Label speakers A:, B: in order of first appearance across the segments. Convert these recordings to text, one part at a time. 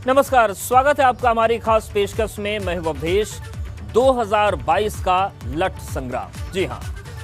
A: नमस्कार, स्वागत है आपका हमारी खास पेशकश में। मैं हूं अवधेश। 2022 का लठ संग्राम। जी हां,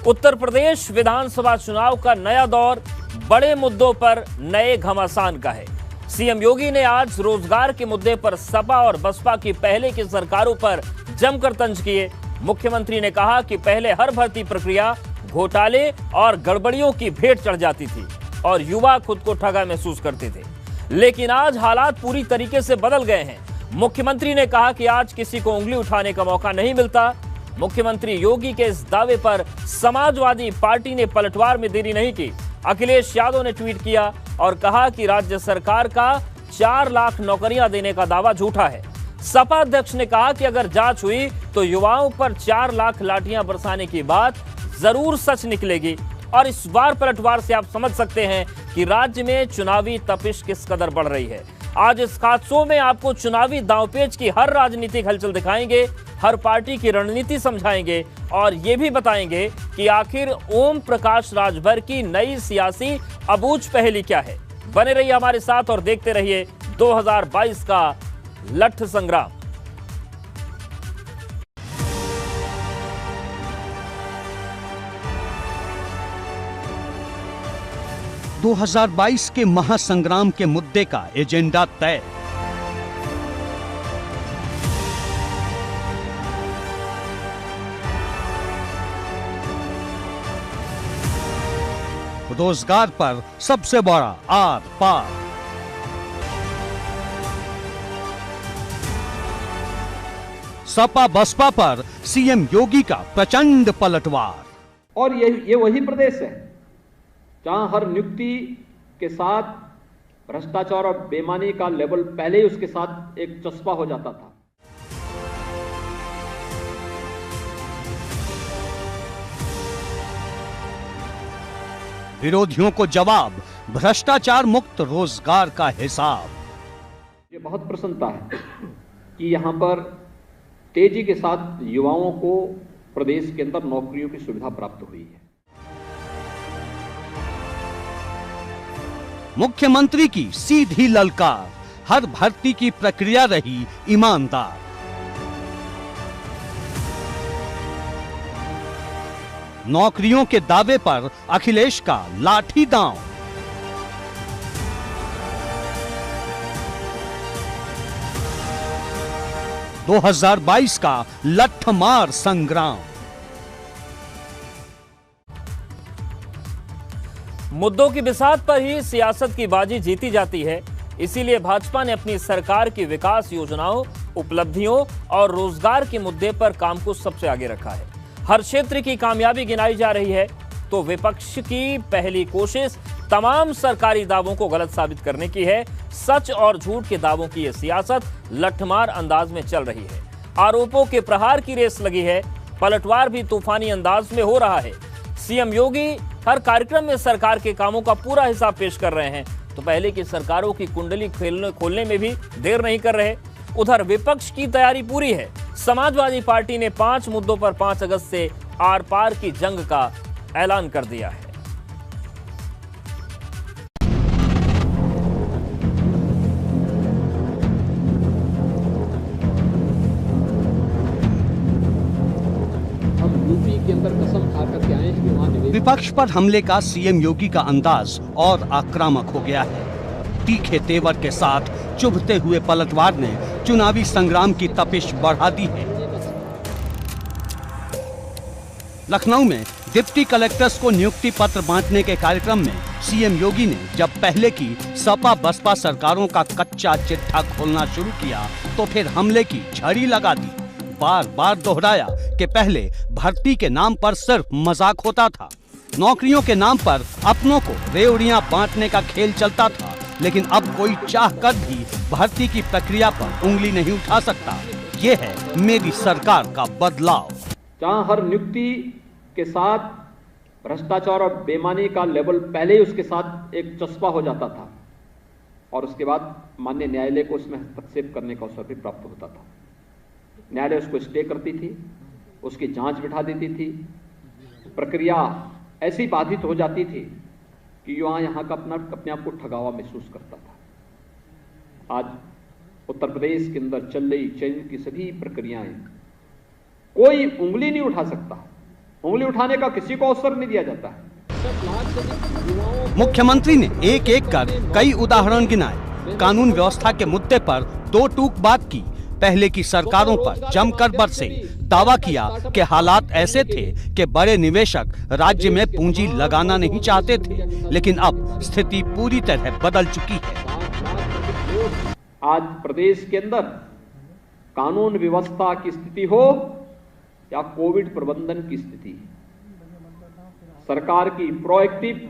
A: उत्तर प्रदेश विधानसभा चुनाव का नया दौर बड़े मुद्दों पर नए घमासान का है। सीएम योगी ने आज रोजगार के मुद्दे पर सपा और बसपा की पहले की सरकारों पर जमकर तंज किए। मुख्यमंत्री ने कहा कि पहले हर भर्ती प्रक्रिया घोटाले और गड़बड़ियों की भेंट चढ़ जाती थी और युवा खुद को ठगा महसूस करते थे, लेकिन आज हालात पूरी तरीके से बदल गए हैं। मुख्यमंत्री ने कहा कि आज किसी को उंगली उठाने का मौका नहीं मिलता। मुख्यमंत्री योगी के इस दावे पर समाजवादी पार्टी ने पलटवार में देरी नहीं की। अखिलेश यादव ने ट्वीट किया और कहा कि राज्य सरकार का 4 लाख नौकरियां देने का दावा झूठा है। सपा अध्यक्ष ने कहा कि अगर जांच हुई तो युवाओं पर 4 लाख लाठियां बरसाने की बात जरूर सच निकलेगी। और इस बार पलटवार से आप समझ सकते हैं कि राज्य में चुनावी तपिश किस कदर बढ़ रही है। आज इस खास शो में आपको चुनावी दांवपेच की हर राजनीतिक हलचल दिखाएंगे, हर पार्टी की रणनीति समझाएंगे और ये भी बताएंगे कि आखिर ओम प्रकाश राजभर की नई सियासी अबूझ पहेली क्या है। बने रहिए हमारे साथ और देखते रहिए 2022 का लठ संग्राम।
B: – 2022 के महासंग्राम के मुद्दे का एजेंडा तय। रोजगार पर सबसे बड़ा आर पार। सपा बसपा पर सीएम योगी का प्रचंड पलटवार।
C: और ये वही प्रदेश है जहां हर नियुक्ति के साथ भ्रष्टाचार और बेईमानी का लेवल पहले ही उसके साथ एक चस्पा हो जाता था।
B: विरोधियों को जवाब, भ्रष्टाचार मुक्त रोजगार का हिसाब।
C: ये बहुत प्रसन्नता है कि यहां पर तेजी के साथ युवाओं को प्रदेश के अंदर नौकरियों की सुविधा प्राप्त हुई है।
B: मुख्यमंत्री की सीधी ललकार, हर भर्ती की प्रक्रिया रही ईमानदार। नौकरियों के दावे पर अखिलेश का लाठी दांव। – 2022 का लठमार संग्राम।
A: मुद्दों की बिसात पर ही सियासत की बाजी जीती जाती है। इसीलिए भाजपा ने अपनी सरकार की विकास योजनाओं, उपलब्धियों और रोजगार के मुद्दे पर काम को सबसे आगे रखा है। हर क्षेत्र की कामयाबी गिनाई जा रही है तो विपक्ष की पहली कोशिश तमाम सरकारी दावों को गलत साबित करने की है। सच और झूठ के दावों की यह सियासत लठमार अंदाज में चल रही है। आरोपों के प्रहार की रेस लगी है। पलटवार भी तूफानी अंदाज में हो रहा है। सीएम योगी हर कार्यक्रम में सरकार के कामों का पूरा हिसाब पेश कर रहे हैं तो पहले की सरकारों की कुंडली खोलने में भी देर नहीं कर रहे। उधर विपक्ष की तैयारी पूरी है। समाजवादी पार्टी ने 5 मुद्दों पर 5 अगस्त से आर पार की जंग का ऐलान कर दिया है।
B: विपक्ष पर हमले का सीएम योगी का अंदाज और आक्रामक हो गया है। तीखे तेवर के साथ चुभते हुए पलटवार ने चुनावी संग्राम की तपिश बढ़ा दी है। लखनऊ में डिप्टी कलेक्टर्स को नियुक्ति पत्र बांटने के कार्यक्रम में सीएम योगी ने जब पहले की सपा बसपा सरकारों का कच्चा चिट्ठा खोलना शुरू किया तो फिर हमले की झड़ी लगा दी। बार बार दोहराया कि पहले भर्ती के नाम पर सिर्फ मजाक होता था, नौकरियों के नाम पर अपनों को रेवड़ियां बांटने का खेल चलता था, लेकिन अब कोई चाह कर भी भर्ती की प्रक्रिया पर उंगली नहीं उठा सकता। ये है मेरी सरकार का बदलाव।
C: जहां हर नियुक्ति के साथ भ्रष्टाचार और बेईमानी का लेवल पहले ही उसके साथ एक चस्पा हो जाता था और उसके बाद माननीय न्यायालय को उसमें हस्तक्षेप करने का अवसर भी प्राप्त होता था। न्यायालय उसको स्टे करती थी, उसकी जांच बिठा देती थी, प्रक्रिया ऐसी बाधित हो जाती थी कि युवा यहाँ का अपने आप को ठगावा महसूस करता था। आज उत्तर प्रदेश के अंदर चल रही चयन की सभी प्रक्रियाएं कोई उंगली नहीं उठा सकता। उंगली उठाने का किसी को अवसर नहीं दिया जाता है।
B: मुख्यमंत्री ने एक एक कर कई उदाहरण गिनाए। कानून व्यवस्था के मुद्दे पर दो टूक बात की। पहले की सरकारों पर जमकर बरसे। दावा किया कि हालात ऐसे थे कि बड़े निवेशक राज्य में पूंजी लगाना नहीं चाहते थे, लेकिन अब स्थिति पूरी तरह बदल चुकी है।
C: आज प्रदेश के अंदर कानून व्यवस्था की स्थिति हो या कोविड प्रबंधन की स्थिति, सरकार की प्रोएक्टिव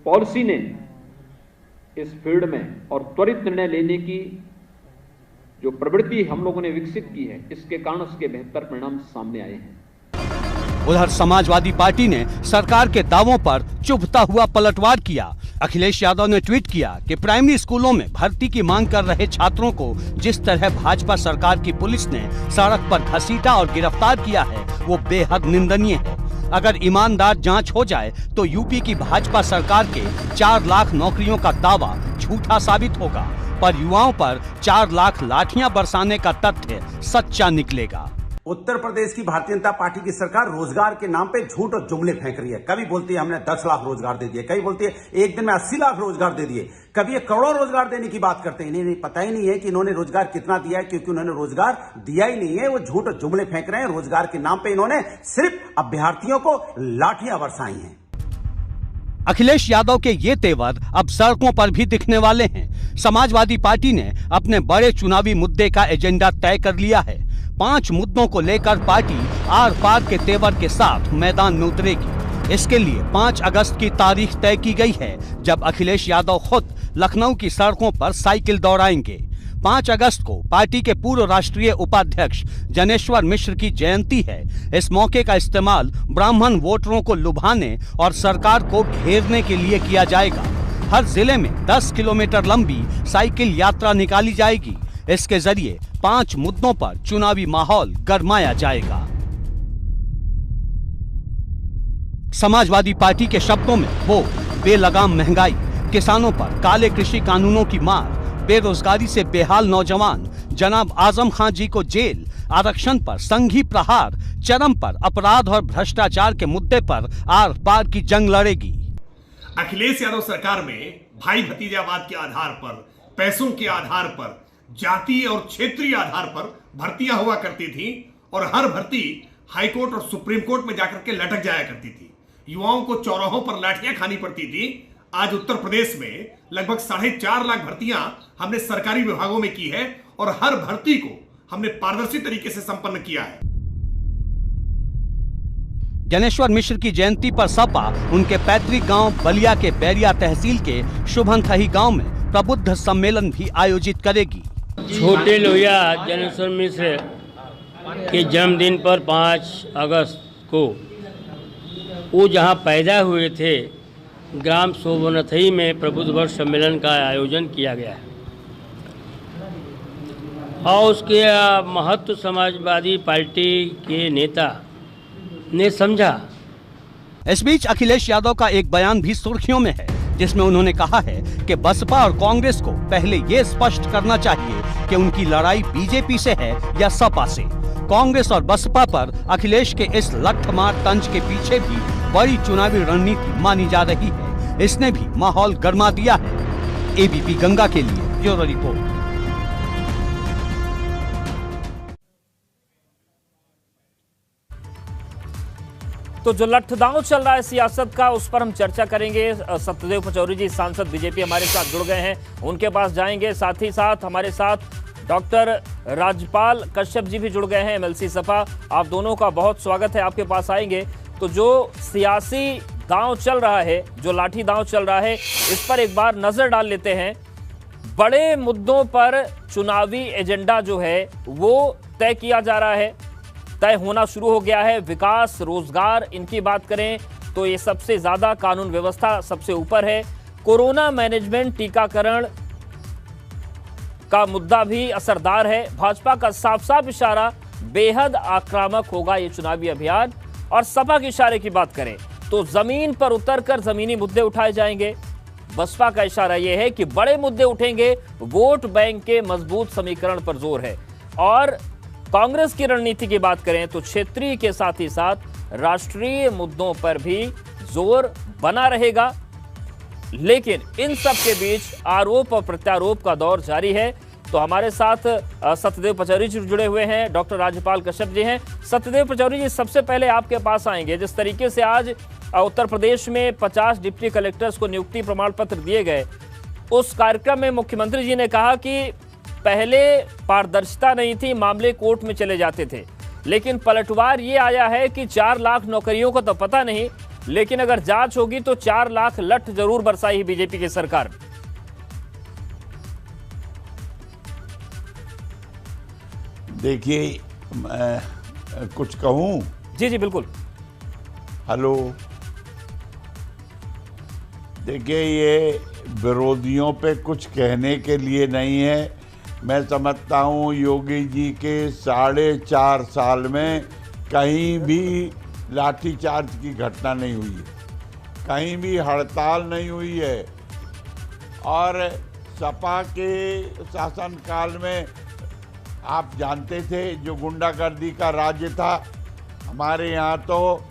C: पॉलिसी ने इस फील्ड में और त्वरित निर्णय लेने की जो प्रवृत्ति हम लोगों ने विकसित की है, इसके कारण उसके बेहतर परिणाम सामने आए हैं।
B: उधर समाजवादी पार्टी ने सरकार के दावों पर चुभता हुआ पलटवार किया। अखिलेश यादव ने ट्वीट किया कि प्राइमरी स्कूलों में भर्ती की मांग कर रहे छात्रों को जिस तरह भाजपा सरकार की पुलिस ने सड़क पर घसीटा और गिरफ्तार किया है, वो बेहद निंदनीय है। अगर ईमानदार जांच हो जाए तो यूपी की भाजपा सरकार के 4 लाख नौकरियों का दावा झूठा साबित होगा, पर युवाओं पर 4 लाख लाठियां बरसाने का तथ्य सच्चा निकलेगा।
D: उत्तर प्रदेश की भारतीय जनता पार्टी की सरकार रोजगार के नाम पे झूठ और जुमले फेंक रही है। कभी बोलती है हमने 10 लाख रोजगार दे दिए, कभी बोलती है एक दिन में 80 लाख रोजगार दे दिए, कभी ये करोड़ों रोजगार देने की बात करते हैं। इन्हें पता ही नहीं है कि इन्होंने रोजगार कितना दिया है, क्योंकि उन्होंने रोजगार दिया ही नहीं है। वो झूठ और जुमले फेंक रहे हैं। रोजगार के नाम पे इन्होंने सिर्फ अभ्यर्थियों को लाठियां बरसाई हैं।
B: अखिलेश यादव के ये तेवर अब सड़कों पर भी दिखने वाले हैं। समाजवादी पार्टी ने अपने बड़े चुनावी मुद्दे का एजेंडा तय कर लिया है। 5 मुद्दों को लेकर पार्टी आर पार के तेवर के साथ मैदान में उतरेगी। इसके लिए 5 अगस्त की तारीख तय की गई है, जब अखिलेश यादव खुद लखनऊ की सड़कों पर साइकिल दौड़ाएंगे। 5 अगस्त को पार्टी के पूर्व राष्ट्रीय उपाध्यक्ष जनेश्वर मिश्र की जयंती है। इस मौके का इस्तेमाल ब्राह्मण वोटरों को लुभाने और सरकार को घेरने के लिए किया जाएगा। हर जिले में 10 किलोमीटर लंबी साइकिल यात्रा निकाली जाएगी। इसके जरिए 5 मुद्दों पर चुनावी माहौल गरमाया जाएगा। समाजवादी पार्टी के शब्दों में वो बेलगाम महंगाई, किसानों पर काले कृषि कानूनों की मार, बेरोजगारी से बेहाल नौजवान, जनाब आजम खां जी को जेल, आरक्षण पर संघी प्रहार, चरम पर अपराध और भ्रष्टाचार के मुद्दे पर आर पार की जंग लड़ेगी।
E: अखिलेश यादव सरकार में भाई भतीजावाद के आधार पर, पैसों के आधार पर, जाति और क्षेत्रीय आधार पर भर्तियां हुआ करती थी और हर भर्ती हाईकोर्ट और सुप्रीम कोर्ट में जाकर के लटक जाया करती थी। युवाओं को चौराहों पर लाठियां खानी पड़ती थी। आज उत्तर प्रदेश में लगभग 4.5 लाख भर्तियां हमने सरकारी विभागों में की है और हर भर्ती को हमने पारदर्शी तरीके से संपन्न किया है।
B: जनेश्वर मिश्र की जयंती पर सपा उनके पैतृक गांव बलिया के बैरिया तहसील के शुभनथही गांव में प्रबुद्ध सम्मेलन भी आयोजित करेगी।
F: छोटे लोहिया जनेश्वर मिश्र के जन्मदिन पर 5 अगस्त को वो जहां पैदा हुए थे, ग्राम शोभनथई में प्रबुद्ध वर्ग सम्मेलन का आयोजन किया गया है और उसके महत्व समाजवादी पार्टी के नेता ने समझा।
B: इस बीच अखिलेश यादव का एक बयान भी सुर्खियों में है, जिसमें उन्होंने कहा है कि बसपा और कांग्रेस को पहले ये स्पष्ट करना चाहिए कि उनकी लड़ाई बीजेपी से है या सपा से। कांग्रेस और बसपा पर अखिलेश के इस लठमार तंज के पीछे भी बड़ी चुनावी रणनीति मानी जा रही है। इसने भी माहौल गरमा दिया है। एबीपी गंगा के लिए ब्यूरो रिपोर्ट।
A: तो जो लठदांव चल रहा है सियासत का, उस पर हम चर्चा करेंगे। सत्यदेव पचौरी जी सांसद बीजेपी हमारे साथ जुड़ गए हैं, उनके पास जाएंगे। साथ ही साथ हमारे साथ डॉक्टर राजपाल कश्यप जी भी जुड़ गए हैं, एमएलसी सपा। आप दोनों का बहुत स्वागत है, आपके पास आएंगे। तो जो सियासी दांव चल रहा है, जो लाठी दांव चल रहा है, इस पर एक बार नजर डाल लेते हैं। बड़े मुद्दों पर चुनावी एजेंडा जो है वो तय किया जा रहा है, तय होना शुरू हो गया है। विकास, रोजगार, इनकी बात करें तो ये सबसे ज्यादा, कानून व्यवस्था सबसे ऊपर है। कोरोना मैनेजमेंट, टीकाकरण का मुद्दा भी असरदार है। भाजपा का साफ साफ इशारा, बेहद आक्रामक होगा ये चुनावी अभियान। और सपा के इशारे की बात करें तो जमीन पर उतरकर जमीनी मुद्दे उठाए जाएंगे। बसपा का इशारा यह है कि बड़े मुद्दे उठेंगे, वोट बैंक के मजबूत समीकरण पर जोर है। और कांग्रेस की रणनीति की बात करें तो क्षेत्रीय के साथ ही साथ राष्ट्रीय मुद्दों पर भी जोर बना रहेगा। लेकिन इन सब के बीच आरोप और प्रत्यारोप का दौर जारी है। तो हमारे साथ सत्यदेव पचौरी जी जुड़े हुए हैं, डॉक्टर राजपाल कश्यप जी हैं। सत्यदेव पचौरी जी, सबसे पहले आपके पास आएंगे। जिस तरीके से आज उत्तर प्रदेश में 50 डिप्टी कलेक्टर्स को नियुक्ति प्रमाण पत्र दिए गए, उस कार्यक्रम में मुख्यमंत्री जी ने कहा कि पहले पारदर्शिता नहीं थी, मामले कोर्ट में चले जाते थे, लेकिन पलटवार ये आया है कि 4 लाख नौकरियों का तो पता नहीं, लेकिन अगर जांच होगी तो 4 लाख लठ जरूर बरसाई है बीजेपी की सरकार।
G: देखिए, मैं कुछ कहूं?
A: जी जी बिल्कुल।
G: हेलो, देखिए, ये विरोधियों पे कुछ कहने के लिए नहीं है। मैं समझता हूँ योगी जी के 4.5 साल में कहीं भी लाठीचार्ज की घटना नहीं हुई है, कहीं भी हड़ताल नहीं हुई है। और सपा के शासनकाल में आप जानते थे जो गुंडागर्दी का राज्य था, हमारे यहाँ तो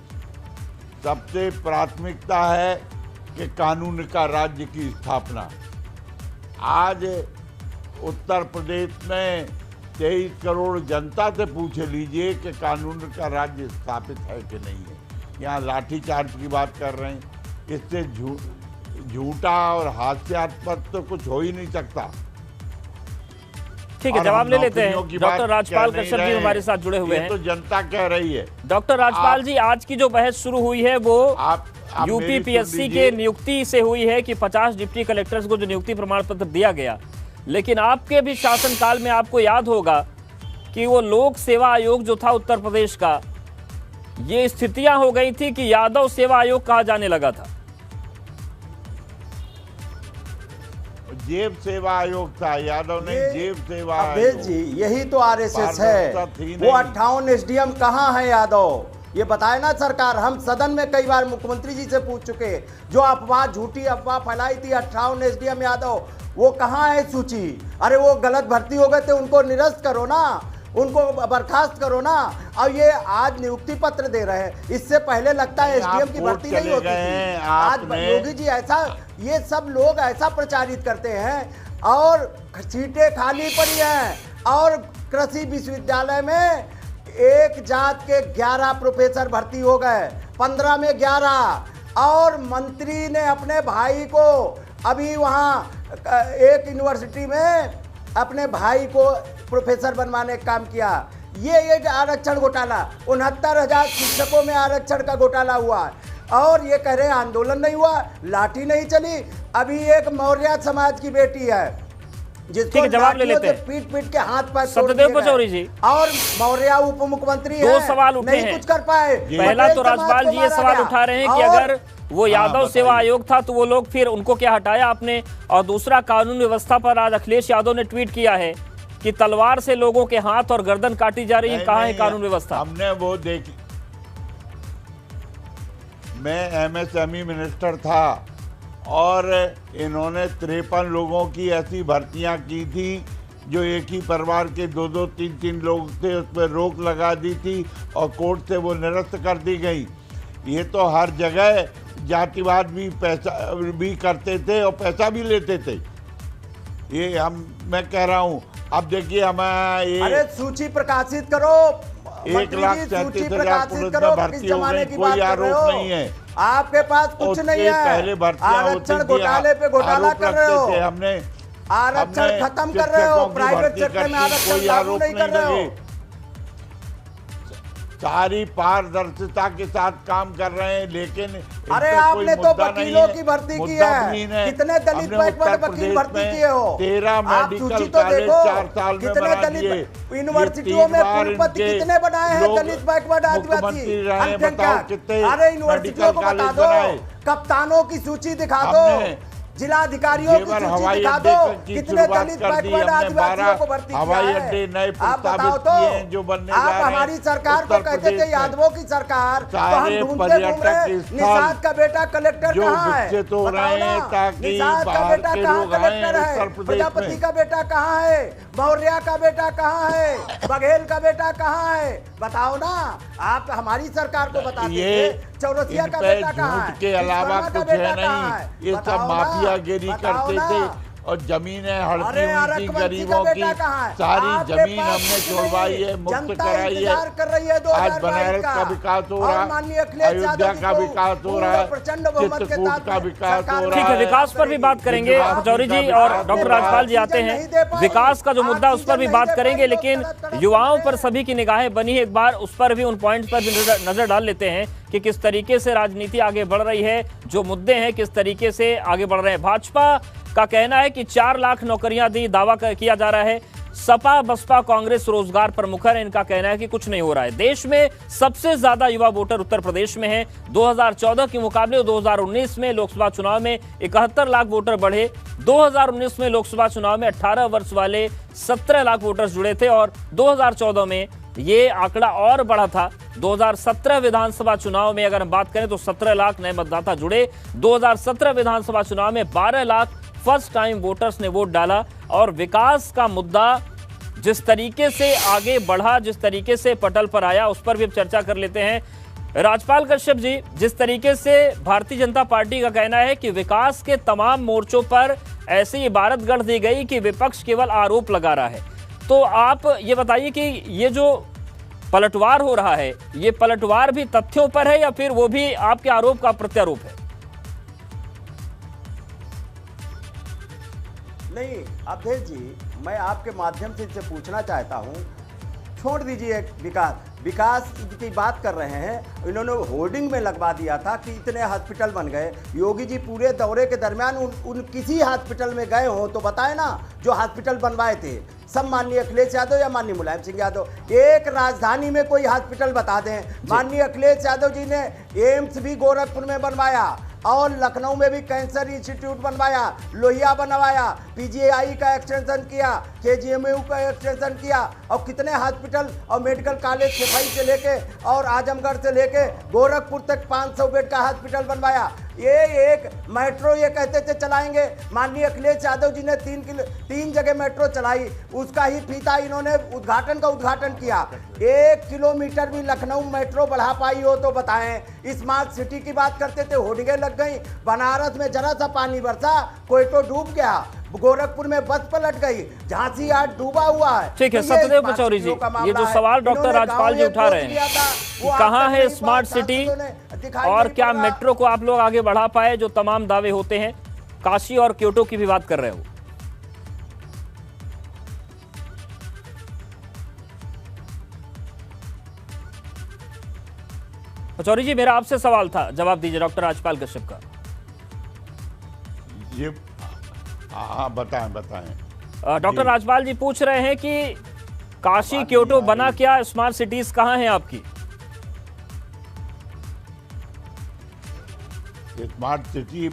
G: सबसे प्राथमिकता है कि कानून का राज्य की स्थापना। आज उत्तर प्रदेश में 23 करोड़ जनता से पूछ लीजिए कि कानून का राज्य स्थापित है कि नहीं है। यहाँ लाठीचार्ज की बात कर रहे हैं, इससे झूठा और हास्यास्पद तो कुछ हो ही नहीं सकता।
A: ठीक है, जवाब ले लेते हैं। डॉक्टर राजपाल कश्यप जी हमारे साथ जुड़े हुए हैं।
G: तो जनता कह रही है।
A: डॉक्टर राजपाल जी, आज की जो बहस शुरू हुई है वो यूपी पीएससी के नियुक्ति से हुई है कि 50 डिप्टी कलेक्टर्स को जो नियुक्ति प्रमाण पत्र दिया गया, लेकिन आपके भी शासनकाल में आपको याद होगा कि वो लोक सेवा आयोग जो था उत्तर प्रदेश का, ये स्थितियां हो गई थी कि यादव सेवा आयोग कहा जाने लगा था।
G: जेब सेवा आयोग था, यादव नहीं, जेब सेवा
H: आयोग जी, यही तो आरएसएस है। वो 58 एसडीएम कहाँ है यादव, ये बताए ना सरकार। हम सदन में कई बार मुख्यमंत्री जी से पूछ चुके, जो अफवाह, झूठी अफवाह फैलाई थी 58 एसडीएम यादव, वो कहाँ है सूची? अरे वो गलत भर्ती हो गए थे, उनको निरस्त करो ना, उनको बर्खास्त करो ना। और ये आज नियुक्ति पत्र दे रहे हैं, इससे पहले लगता है एसडीएम की भर्ती नहीं होती थी। आज योगी जी ऐसा, ये सब लोग ऐसा प्रचारित करते हैं और सीटें खाली पड़ी हैं। और कृषि विश्वविद्यालय में एक जात के 11 प्रोफेसर भर्ती हो गए, 15 में 11। और मंत्री ने अपने भाई को अभी वहाँ एक यूनिवर्सिटी में अपने भाई को प्रोफेसर बनवाने का काम किया। ये आरक्षण घोटाला, 69,000 शिक्षकों में आरक्षण का घोटाला हुआ। और ये कह रहे हैं आंदोलन नहीं हुआ, लाठी नहीं चली। अभी एक मौर्य समाज की बेटी है जिसको
A: जवाब ले लेते हैं,
H: पीट के हाथ पैर
A: सत्यदेव पचौरी जी,
H: और मौर्य उप मुख्यमंत्री
A: दो सवाल उठे
H: नहीं कुछ कर पाए।
A: पहला तो राजपाल जी ये सवाल उठा रहे हैं कि अगर वो यादव सेवा आयोग था तो वो लोग फिर उनको क्या हटाया आपने? और दूसरा, कानून व्यवस्था पर आज अखिलेश यादव ने ट्वीट किया है कि तलवार से लोगों के हाथ और गर्दन काटी जा रही है। कहाँ है कानून व्यवस्था?
G: हमने वो देखी, मैं एमएसएमई मिनिस्टर था और इन्होंने 53 लोगों की ऐसी भर्तियां की थी जो एक ही परिवार के 2-2, 3-3 लोग थे, उस पर रोक लगा दी थी और कोर्ट से वो निरस्त कर दी गई। ये तो हर जगह जातिवाद भी पैसा भी करते थे और पैसा भी लेते थे। ये मैं कह रहा हूँ। अब देखिए,
H: अरे सूची प्रकाशित करो,
G: 1,37,000 पुलिस में भर्ती हो गई, कोई आरोप नहीं है।
H: आपके पास कुछ नहीं है।
G: पहले भर्तियां होती थी,
H: घोटाले पे घोटाला कर रहे हो।
G: हमने
H: आरक्षण खत्म कर रहे हो, प्राइवेट सेक्टर में आरक्षण लागू नहीं कर रहे हो।
G: सारी पारदर्शिता के साथ काम कर रहे हैं, लेकिन
H: अरे आपने तो वकीलों की भर्ती की है, कितने दलित वकील भर्ती किए हो?
G: 13 मेडिकल कॉलेज 4 साल में बना दिए।
H: यूनिवर्सिटियों में कुलपति कितने बनाए हैं दलित बैकवर्ड आदिवासी? अरे यूनिवर्सिटियों को बता दो, कप्तानों की सूची दिखा दो जिला अधिकारियों की
G: जेवर
H: सूची
G: हवाई
H: दिखा
G: अड्डे
H: दो,
G: की
H: कितने
G: शुरुआत
H: दलित
G: कर दी
H: बैकवर्ड
G: हमने।
H: आदिवासियों को
G: 12
H: भर्ती किया
G: हवाई
H: है।
G: अड्डे नए
H: आप बताओ
G: प्रस्तावित
H: तो,
G: किए हैं जो बनने जा
H: आप
G: रहे हैं
H: हमारी सरकार को
G: उत्तर
H: कहते थे
G: प्रदेश में।
H: यादवों की सरकार, तो हम
G: सारे
H: ढूंढते घूम रहे
G: पर्यटक स्थल
H: निषाद का बेटा कलेक्टर
G: जो
H: कहाँ है?
G: विकसित हो
H: बताओ
G: रहे
H: ना,
G: हैं ताकि
H: निषाद का
G: बाहर
H: बेटा
G: के
H: कहाँ
G: लोग आए
H: कलेक्टर है?
G: उत्तर प्रदेश
H: प्रजापति
G: में।
H: का बेटा कहाँ है? मौर्य का बेटा कहाँ है? बघेल का बेटा कहाँ है? बताओ ना, आप हमारी सरकार को बताते थे चौरसिया का बेटा कहाँ है?
G: झूठ के अलावा
H: विश्वकर्मा का
G: कुछ
H: बेटा
G: है
H: कहाँ
G: नहीं।
H: है?
G: ये सब
H: बताओ ना,
G: माफियागिरी
H: बताओ
G: करते
H: ना।
G: थे और जमीनें हड़पी
H: अरे
G: हुई थी
H: अरकवंशी का
G: गरीबों की,
H: बेटा कहाँ है?
G: सारी
H: आपके
G: जमीन
H: पास
G: हमने
H: कुछ
G: छुड़वाई
H: नहीं।
G: है, मुक्त
H: जनता
G: कराई है।
H: इंतजार कर रही है 2022
G: आज बनारस का विकास हो रहा
H: माननीय
G: है,
H: अखिलेश
G: अयोध्या
H: यादव जी
G: का
H: को
G: विकास हो रहा है,
H: प्रचंड बहुमत के
G: चित्रकूट
H: साथ
G: का
H: में
G: विकास
H: सरकार
G: हो
A: ठीक
G: रहा
A: है,
G: है।
A: विकास पर भी बात करेंगे पचौरी जी, और डॉक्टर राजपाल जी आते हैं। विकास का जो मुद्दा उस पर भी बात करेंगे, लेकिन युवाओं पर सभी की निगाहें बनी है, एक बार उस पर भी, उन पॉइंट्स पर भी नजर डाल लेते हैं कि किस तरीके से राजनीति आगे बढ़ रही है, जो मुद्दे हैं किस तरीके से आगे बढ़ रहे हैं। भाजपा का कहना है कि 4 लाख नौकरियां दी, दावा किया जा रहा है। सपा बसपा कांग्रेस रोजगार पर मुखर है, इनका कहना है कि कुछ नहीं हो रहा है। देश में सबसे ज्यादा युवा वोटर उत्तर प्रदेश में है। 2014 के मुकाबले 2019 में लोकसभा चुनाव में 71 लाख वोटर बढ़े। 2019 में लोकसभा चुनाव में 18 वर्ष वाले 17 लाख वोटर्स जुड़े थे और 2014 में ये आंकड़ा और बढ़ा था। 2017 विधानसभा चुनाव में अगर हम बात करें तो 17 लाख नए मतदाता जुड़े। 2017 विधानसभा चुनाव में 12 लाख फर्स्ट टाइम वोटर्स ने वोट डाला। और विकास का मुद्दा जिस तरीके से आगे बढ़ा, जिस तरीके से पटल पर आया, उस पर भी अब चर्चा कर लेते हैं। राजपाल कश्यप जी, जिस तरीके से भारतीय जनता पार्टी का कहना है कि विकास के तमाम मोर्चों पर ऐसी इबारत गढ़ दी गई कि विपक्ष केवल आरोप लगा रहा है, तो आप ये बताइए कि ये जो पलटवार हो रहा है, ये पलटवार भी तथ्यों पर है या फिर वो भी आपके आरोप का प्रत्यारोप है?
H: नहीं अवधेश जी, मैं आपके माध्यम से इनसे पूछना चाहता हूं, छोड़ दीजिए विकास की बात कर रहे हैं। इन्होंने होर्डिंग में लगवा दिया था कि इतने हॉस्पिटल बन गए। योगी जी पूरे दौरे के दरमियान उन किसी हॉस्पिटल में गए हो तो बताए ना, जो हॉस्पिटल बनवाए थे सब माननीय अखिलेश यादव या माननीय मुलायम सिंह यादव। एक राजधानी में कोई हॉस्पिटल बता दें। माननीय अखिलेश यादव जी ने एम्स भी गोरखपुर में बनवाया और लखनऊ में भी कैंसर इंस्टीट्यूट बनवाया, लोहिया बनवाया, पीजीआई का एक्सटेंशन किया, केजीएमयू का एक्सटेंशन किया और कितने हॉस्पिटल और मेडिकल कॉलेज सफाई से लेके और आजमगढ़ से लेके गोरखपुर तक 500 बेड का हॉस्पिटल बनवाया। ये एक मेट्रो ये कहते थे चलाएंगे। माननीय अखिलेश यादव जी ने 3 जगह मेट्रो चलाई, उसका ही फीता इन्होंने उद्घाटन किया। 1 किलोमीटर भी लखनऊ मेट्रो बढ़ा पाई हो तो बताएं। स्मार्ट सिटी की बात करते थे, होर्डिंगें लग गई। बनारस में जरा सा पानी बरसा, कोई तो डूब गया। गोरखपुर में बस पलट गई, झांसी आज डूबा हुआ है।
A: ठीक है,
H: तो
A: सत्यदेव पचौरी जी, ये जो सवाल डॉक्टर राजपाल जी उठा रहे हैं कि कहां है स्मार्ट सिटी और क्या मेट्रो को आप लोग आगे बढ़ा पाए, जो तमाम दावे होते हैं, काशी और क्योटो की भी बात कर रहे हो। पचौरी जी, मेरा आपसे सवाल था, जवाब दीजिए डॉक्टर राजपाल कश्यप का।
G: ये हाँ बताएं।
A: डॉक्टर राजपाल जी पूछ रहे हैं कि काशी क्योटो बना क्या, स्मार्ट सिटीज कहां हैं आपकी?
G: स्मार्ट सिटी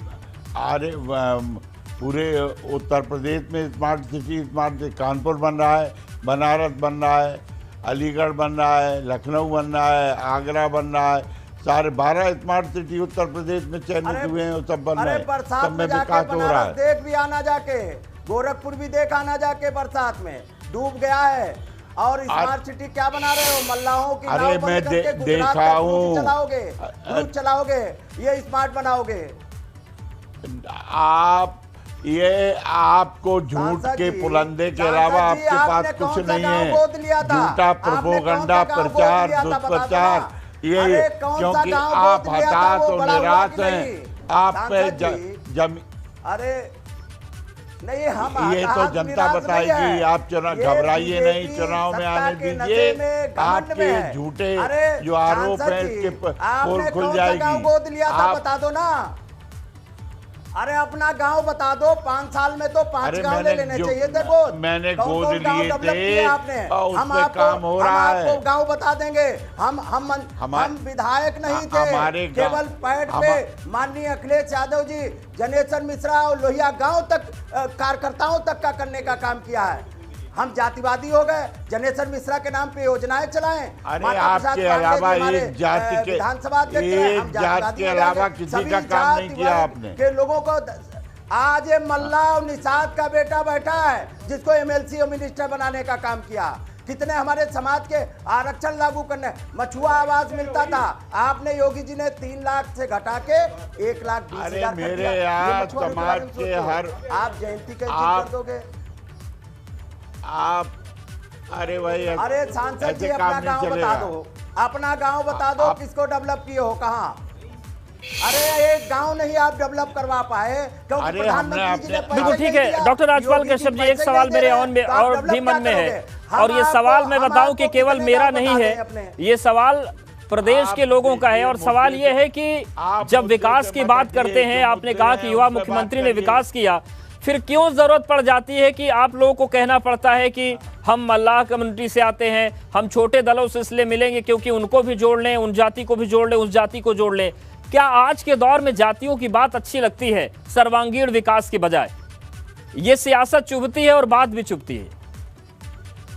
G: पूरे उत्तर प्रदेश में स्मार्ट सिटी कानपुर बन रहा है, बनारस बन रहा है, अलीगढ़ बन रहा है, लखनऊ बन रहा है, आगरा बन रहा है। सारे 12 स्मार्ट सिटी उत्तर प्रदेश में चयनित हुए हैं, सब बन रहे हैं, सब में विकास हो रहा है।
H: देख भी आना जाके, गोरखपुर भी देख आना जाके, बरसात में डूब गया है। और स्मार्ट सिटी क्या बना रहे हो? मल्लाहों की
G: अरे मैं देखा हूँ,
H: चलाओगे ये स्मार्ट बनाओगे
G: आप। ये आपको झूठ के पुलंदे के अलावा आपके पास कुछ नहीं है। झूठा प्रोपोगंडा, प्रचार, दुष्प्रचार, ये क्योंकि आप हताश और निराश हैं। आप पे
H: अरे नहीं, हम
G: ये तो जनता बताएगी। आप चुनाव घबराइए नहीं, चुनाव में आने दीजिए। आपके झूठे जो आरोप है इसके पोल खुल जाएगी।
H: गोद लिया था, बता दो ना। अरे अपना गांव बता दो, 5 साल में तो 5 गांव ले लेने चाहिए थे गोद।
G: मैंने
H: कौन
G: गोद
H: कौन गांव
G: लिए
H: डेवलप
G: थे,
H: किए आपने? हम
G: काम हो रहा है।
H: आपको गांव बता देंगे। हम विधायक नहीं थे, केवल पैड पे माननीय अखिलेश यादव जी जनेश्वर मिश्रा और लोहिया गांव तक कार्यकर्ताओं तक का करने का काम किया है। हम जातिवादी हो गए, जनेश्वर मिश्रा के नाम पे योजनाएं चलाएं।
G: अरे आपके अलावा एक जाति के
H: विधानसभा
G: एक जाति के अलावा किसी का काम नहीं किया आपने।
H: के लोगों को आज ये मल्ला और निषाद का बेटा बैठा है जिसको एमएलसी और मिनिस्टर बनाने का काम किया। कितने हमारे समाज के आरक्षण लागू करने, मछुआ आवास मिलता था, आपने योगी जी ने 3 लाख से घटा के 1,20,000।
G: मेरे यहाँ समाज के हर
H: आप जयंती के कर दोगे
G: आप। अरे भाई
H: अरे सांसद जी अपना गांव बता दो, अपना गांव बता दो, किसको डेवलप किए हो, कहाँ? अरे एक गांव नहीं आप डेवलप करवा पाए क्योंकि प्रधानमंत्री जी ने
A: बिल्कुल ठीक है। डॉक्टर राजपाल कश्यप जी, एक सवाल मेरे और भी मन में है, और ये सवाल मैं बताऊं कि केवल मेरा नहीं है, ये सवाल प्रदेश के लोगों का है। और सवाल ये है कि जब विकास की बात करते हैं, आपने कहा कि युवा मुख्यमंत्री ने विकास किया, फिर क्यों जरूरत पड़ जाती है कि आप लोगों को कहना पड़ता है कि हम मल्लाह कम्युनिटी से आते हैं, हम छोटे दलों से इसलिए मिलेंगे क्योंकि उनको भी जोड़ लें, उन जाति को भी जोड़ लें, उस जाति को जोड़ लें। क्या आज के दौर में जातियों की बात अच्छी लगती है सर्वांगीण विकास के बजाय? ये सियासत चुभती है और बात भी चुभती है।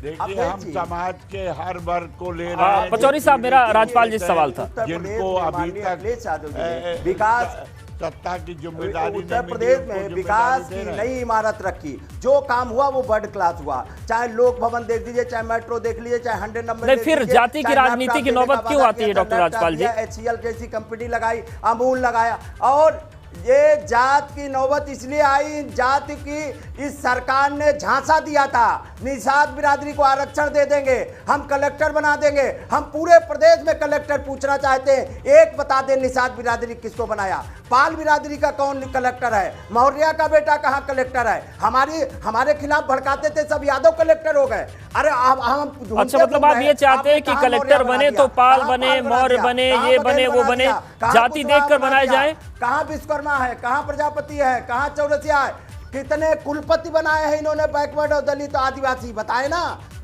G: देखिए, हम समाज के हर वर्ग को ले रहे हैं।
A: पचौरी साहब, मेरा राजपाल जी सवाल था,
G: जिनको अभी तक
H: विकास
G: सत्ता की जिम्मेदारी
H: उत्तर प्रदेश में विकास की नई इमारत रखी, जो काम हुआ वो वर्ल्ड क्लास हुआ। चाहे लोक भवन देख लीजिए, चाहे मेट्रो देख लीजिए, चाहे 100 नंबर।
A: फिर जाति की राजनीति की नौबत क्यों आती है डॉक्टर राजपाल जी?
H: HCL जैसी कंपनी लगाई, अमूल लगाया, और ये जात की नौबत इसलिए आई, जाति की इस सरकार ने झांसा दिया था, निषाद बिरादरी को आरक्षण दे देंगे, हम कलेक्टर बना देंगे। हम पूरे प्रदेश में कलेक्टर पूछना चाहते हैं, एक बता दें निषाद बिरादरी किसको बनाया? पाल बिरादरी का कौन कलेक्टर है? मौर्य का बेटा कहाँ कलेक्टर है? हमारे खिलाफ भड़काते थे, सब यादव कलेक्टर हो गए। अरे हम
A: अच्छा, मतलब आप ये चाहते हैं कि कलेक्टर बने तो पाल बने, मौर्य बने, ये बने, वो बने, जाति देखकर बनाए जाए?
H: कहाँ विश्वकर्मा है, कहाँ प्रजापति है, कहाँ चौरसिया है? कितने कुलपति बनाए हैं इन्होंने बैकवर्ड और दलित आदिवासी? बताए ना,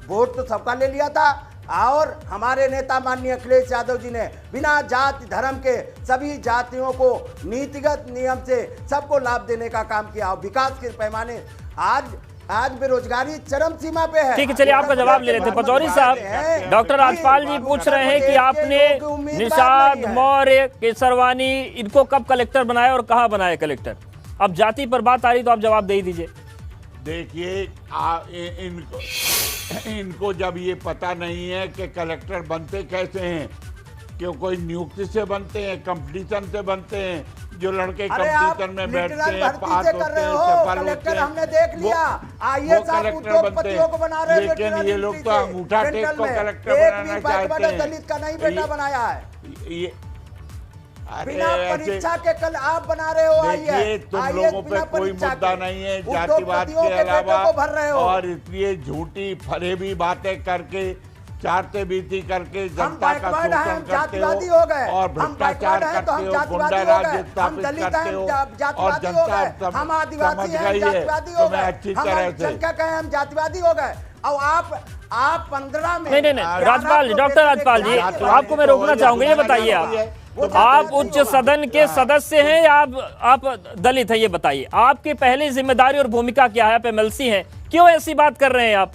H: वोट तो सबका ले लिया था। और हमारे नेता माननीय अखिलेश यादव जी ने बिना जाति धर्म के सभी जातियों को नीतिगत नियम से सबको लाभ देने का काम किया, और विकास के पैमाने आज बेरोजगारी चरम सीमा पे है।
A: ठीक है, चलिए आपका जवाब ले लेते हैं। पचौरी साहब, डॉक्टर राजपाल जी पूछ रहे हैं कि आपने निषाद, मौर्य, केसरवानी, इनको कब कलेक्टर बनाया और कहाँ बनाया कलेक्टर? अब जाति पर बात आ रही तो आप जवाब दे ही दीजिए।
G: देखिए, इनको जब ये पता नहीं है कि कलेक्टर बनते कैसे हैं, क्यों कोई नियुक्ति से बनते हैं, कंपटीशन से बनते हैं, जो लड़के कंपटीशन में बैठते हैं, पास होते हैं, सफल होते हैं,
H: हमने देख लिया,
G: वो कलेक्टर बनते हैं। लेकिन ये लोग तो अंगूठा टेक को कलेक्टर बनाना चाहते हैं।
H: दलित का नहीं बेटा बनाया है,
G: ये
H: बिना परीक्षा के कल आप बना रहे हो।
G: देखिए, तुम लोगों पे कोई मुद्दा नहीं है जातिवाद के अलावा, और इसलिए झूठी फरेबी बातें करके, चारते बीती करके जनता का शोषण करते हो और भ्रष्टाचार करते हो, गुंडा राज स्थापित करते हो, और जनता समझ गई है तुम्हें अच्छी तरह से।
H: हम जातिवादी हो गए, और आप 15 में
A: नहीं, राजपाल जी, डॉक्टर राजपाल जी, आपको मैं रोकना चाहूंगा। ये बताइए, आप उच्च सदन के सदस्य हैं या आप दलित हैं? ये बताइए, आपकी पहली जिम्मेदारी और भूमिका क्या है? आप एमएलसी हैं, क्यों ऐसी बात कर रहे हैं आप?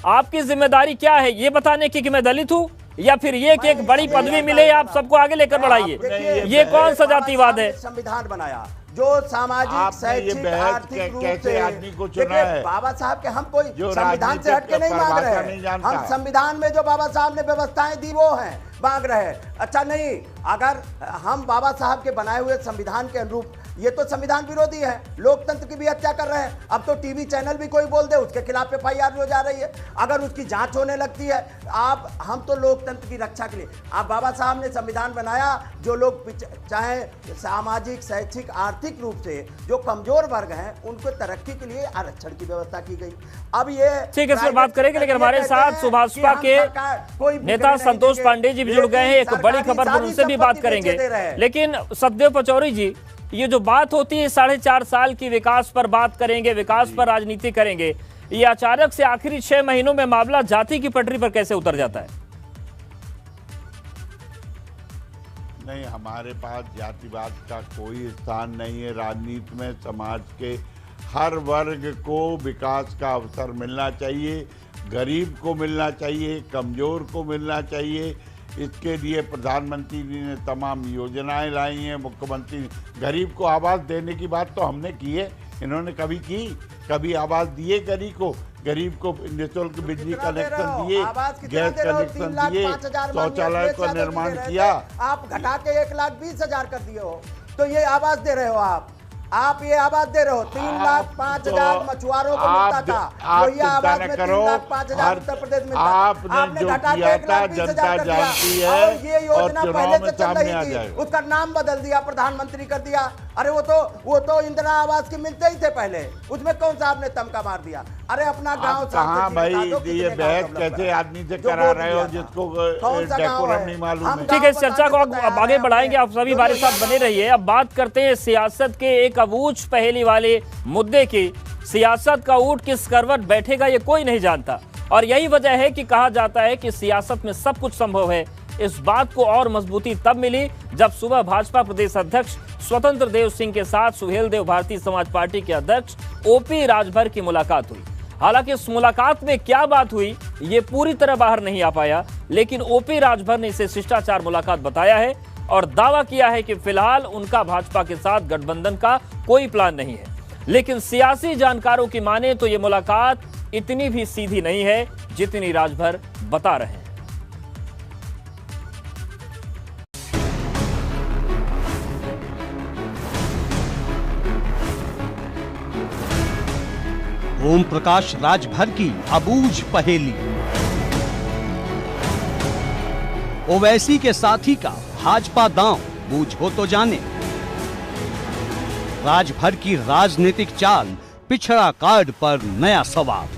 A: आपकी जिम्मेदारी क्या है, ये बताने की कि मैं दलित हूं, या फिर ये कि एक बड़ी पदवी मिले आप सबको आगे लेकर बढ़ाइए? ये कौन सा जातिवाद है?
H: संविधान बनाया जो सामाजिक, शैक्षिक, आर्थिक रूप से
G: आदमी को चुना है
H: बाबा साहब के। हम कोई संविधान से हटके नहीं मांग रहे हैं, हम संविधान में जो बाबा साहब ने व्यवस्थाएं दी वो हैं मांग रहे हैं। अच्छा नहीं, अगर हम बाबा साहब के बनाए हुए संविधान के अनुरूप, ये तो संविधान विरोधी है, लोकतंत्र की भी हत्या कर रहे हैं। अब तो टीवी चैनल भी कोई बोल दे उसके खिलाफ FIR हो जा रही है, अगर उसकी जांच होने लगती है। हम तो लोकतंत्र की रक्षा के लिए, आप बाबा साहब ने संविधान बनाया, जो लोग चाहे सामाजिक, शैक्षिक, आर्थिक रूप से जो कमजोर वर्ग हैं उनको तरक्की के लिए आरक्षण की व्यवस्था की गई। अब ये
A: ठीक है, इस पर बात करेंगे, लेकिन हमारे साथ सुभाषपा के नेता संतोष पांडे जी भी जुड़ गए हैं। एक बड़ी खबर पर उनसे भी बात करेंगे, लेकिन सतदेव पचौरी जी, ये जो बात होती है 4.5 साल की, विकास पर बात करेंगे, विकास पर राजनीति करेंगे, ये अचानक से आखिरी 6 महीनों में मामला जाति की पटरी पर कैसे उतर जाता है?
G: नहीं, हमारे पास जातिवाद का कोई स्थान नहीं है राजनीति में। समाज के हर वर्ग को विकास का अवसर मिलना चाहिए, गरीब को मिलना चाहिए, कमजोर को मिलना चाहिए। इसके लिए प्रधानमंत्री जी ने तमाम योजनाएं लाई हैं। मुख्यमंत्री गरीब को आवास देने की बात तो हमने की है, इन्होंने कभी की? कभी आवास दिए गरीब को निःशुल्क बिजली कनेक्शन दिए, गैस कनेक्शन दिए, शौचालय का निर्माण किया?
H: आप घटा के 1,20,000 कर दिए हो, तो ये आवास दे रहे हो आप ये आवाज दे रहे हो। 3,05,000 मछुआरों को मिलता था, वही आवाज में 3,05,000 उत्तर प्रदेश में आपने घटा के 1,20,000 कर दिया। और ये योजना पहले से चल रही थी, उसका नाम बदल दिया, प्रधानमंत्री कर दिया। अरे वो तो इंदिरा आवास के मिलते ही थे पहले, उसमें कौन सा आपने तमका मार दिया? अरे अपना गाँव
G: कहाँ भाई, ये बहस कैसे आदमी से करा रहे हो जिसको डेकोरम नहीं मालूम?
A: ठीक है, इस चर्चा को अब आगे बढ़ाएंगे, आप सभी हमारे साथ बने रहिए। अब बात करते हैं सियासत के एक अबूझ पहेली वाले मुद्दे की। सियासत का ऊंट किस करवट बैठेगा ये कोई नहीं जानता, और यही वजह है कि कहा जाता है कि सियासत में सब कुछ संभव है। इस बात को और मजबूती तब मिली जब सुबह भाजपा प्रदेश अध्यक्ष स्वतंत्र देव सिंह के साथ सुहेलदेव भारतीय समाज पार्टी के अध्यक्ष ओपी राजभर की मुलाकात हुई। हालांकि इस मुलाकात में क्या बात हुई ये पूरी तरह बाहर नहीं आ पाया, लेकिन ओपी राजभर ने इसे शिष्टाचार मुलाकात बताया है और दावा किया है कि फिलहाल उनका भाजपा के साथ गठबंधन का कोई प्लान नहीं है। लेकिन सियासी जानकारों की माने तो ये मुलाकात इतनी भी सीधी नहीं है जितनी राजभर बता रहे हैं।
B: ओम प्रकाश राजभर की अबूझ पहेली। ओवैसी के साथी का भाजपा दांव बूझ हो तो जाने। राजभर की राजनीतिक चाल, पिछड़ा कार्ड पर नया सवाल।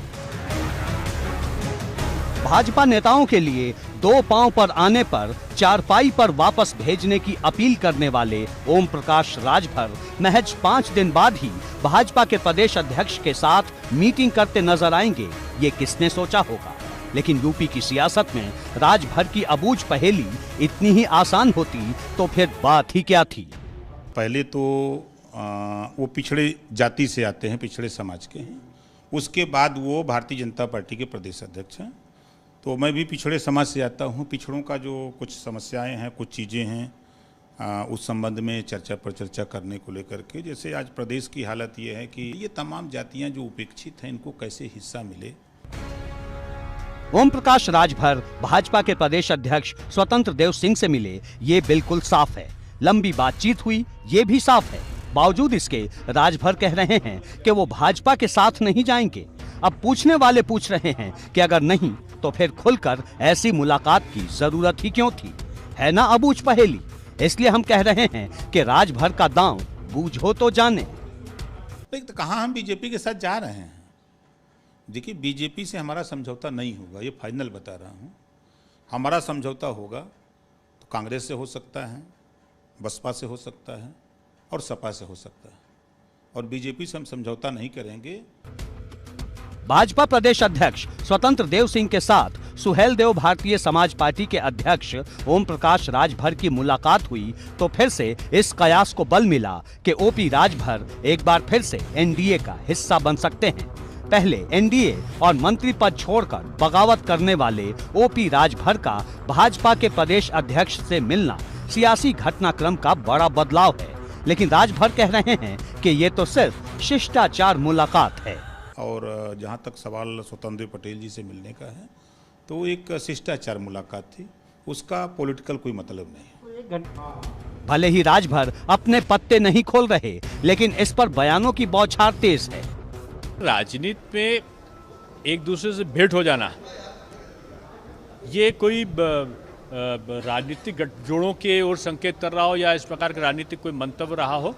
B: भाजपा नेताओं के लिए 2 पांव पर आने पर चारपाई पर वापस भेजने की अपील करने वाले ओम प्रकाश राजभर महज 5 दिन बाद ही भाजपा के प्रदेश अध्यक्ष के साथ मीटिंग करते नजर आएंगे, ये किसने सोचा होगा। लेकिन यूपी की सियासत में राजभर की अबूझ पहेली इतनी ही आसान होती तो फिर बात ही क्या थी।
I: पहले तो वो पिछड़े जाति से आते हैं, पिछड़े समाज के हैं। उसके बाद वो भारतीय जनता पार्टी के प्रदेश अध्यक्ष हैं। तो मैं भी पिछड़े समाज से आता हूँ। पिछड़ों का जो कुछ समस्याएं हैं, कुछ चीज़ें हैं, उस संबंध में चर्चा पर चर्चा करने को लेकर के, जैसे आज प्रदेश की हालत ये है कि ये तमाम जातियां जो उपेक्षित हैं इनको कैसे हिस्सा मिले।
B: ओम प्रकाश राजभर भाजपा के प्रदेश अध्यक्ष स्वतंत्र देव सिंह से मिले, ये बिल्कुल साफ है। लंबी बातचीत हुई, ये भी साफ है। बावजूद इसके राजभर कह रहे हैं कि वो भाजपा के साथ नहीं जाएंगे। अब पूछने वाले पूछ रहे हैं कि अगर नहीं तो फिर खुलकर ऐसी मुलाकात की जरूरत ही क्यों थी। है ना अबूझ पहेली। इसलिए हम कह रहे हैं कि राजभर का दांव बूझ हो तो जाने।
I: तो कहाँ हम बीजेपी के साथ जा रहे हैं? देखिए, बीजेपी से हमारा समझौता नहीं होगा, ये फाइनल बता रहा हूँ। हमारा समझौता होगा तो कांग्रेस से हो सकता है, बसपा से हो सकता है और सपा से हो सकता है, और बीजेपी से हम समझौता नहीं करेंगे।
B: भाजपा प्रदेश अध्यक्ष स्वतंत्र देव सिंह के साथ सुहेलदेव भारतीय समाज पार्टी के अध्यक्ष ओम प्रकाश राजभर की मुलाकात हुई तो फिर से इस कयास को बल मिला कि ओपी राजभर एक बार फिर से एनडीए का हिस्सा बन सकते हैं। पहले एनडीए और मंत्री पद छोड़कर बगावत करने वाले ओपी राजभर का भाजपा के प्रदेश अध्यक्ष से मिलना सियासी घटनाक्रम का बड़ा बदलाव है। लेकिन राजभर कह रहे हैं कि ये तो सिर्फ शिष्टाचार मुलाकात है।
I: और जहाँ तक सवाल स्वतंत्र पटेल जी से मिलने का है, तो एक शिष्टाचार मुलाकात थी, उसका पॉलिटिकल कोई मतलब नहीं।
B: भले ही राजभर अपने पत्ते नहीं खोल रहे, लेकिन इस पर बयानों की बौछार तेज है।
J: राजनीति में एक दूसरे से भेंट हो जाना, ये कोई राजनीतिक गठजोड़ों के ओर संकेत कर रहा हो या इस प्रकार का राजनीतिक कोई मंतव्य रहा हो,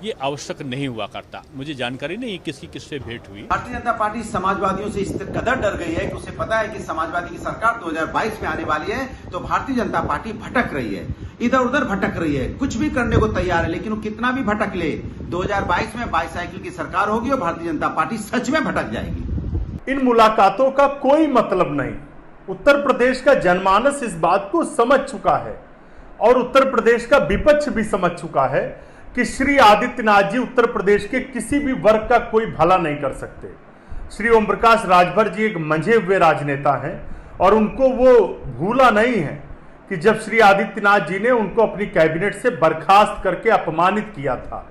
J: ये आवश्यक नहीं हुआ करता। मुझे जानकारी नहीं किसकी किससे भेंट हुई।
D: भारतीय जनता पार्टी समाजवादियों से इस कदर डर गई है कि उसे पता है कि समाजवादी की सरकार 2022 में आने वाली है, तो भारतीय जनता पार्टी भटक रही है, इधर उधर भटक रही है, कुछ भी करने को तैयार है, लेकिन वो कितना भी भटक ले, 2022 में बाईसाइकिल की सरकार होगी और भारतीय जनता पार्टी सच में भटक जाएगी।
K: इन मुलाकातों का कोई मतलब नहीं। उत्तर प्रदेश का जनमानस इस बात को समझ चुका है और उत्तर प्रदेश का विपक्ष भी समझ चुका है कि श्री आदित्यनाथ जी उत्तर प्रदेश के किसी भी वर्ग का कोई भला नहीं कर सकते। श्री ओम प्रकाश राजभर जी एक मंझे हुए राजनेता हैं और उनको वो भूला नहीं है कि जब श्री आदित्यनाथ जी ने उनको अपनी कैबिनेट से बर्खास्त करके अपमानित किया था।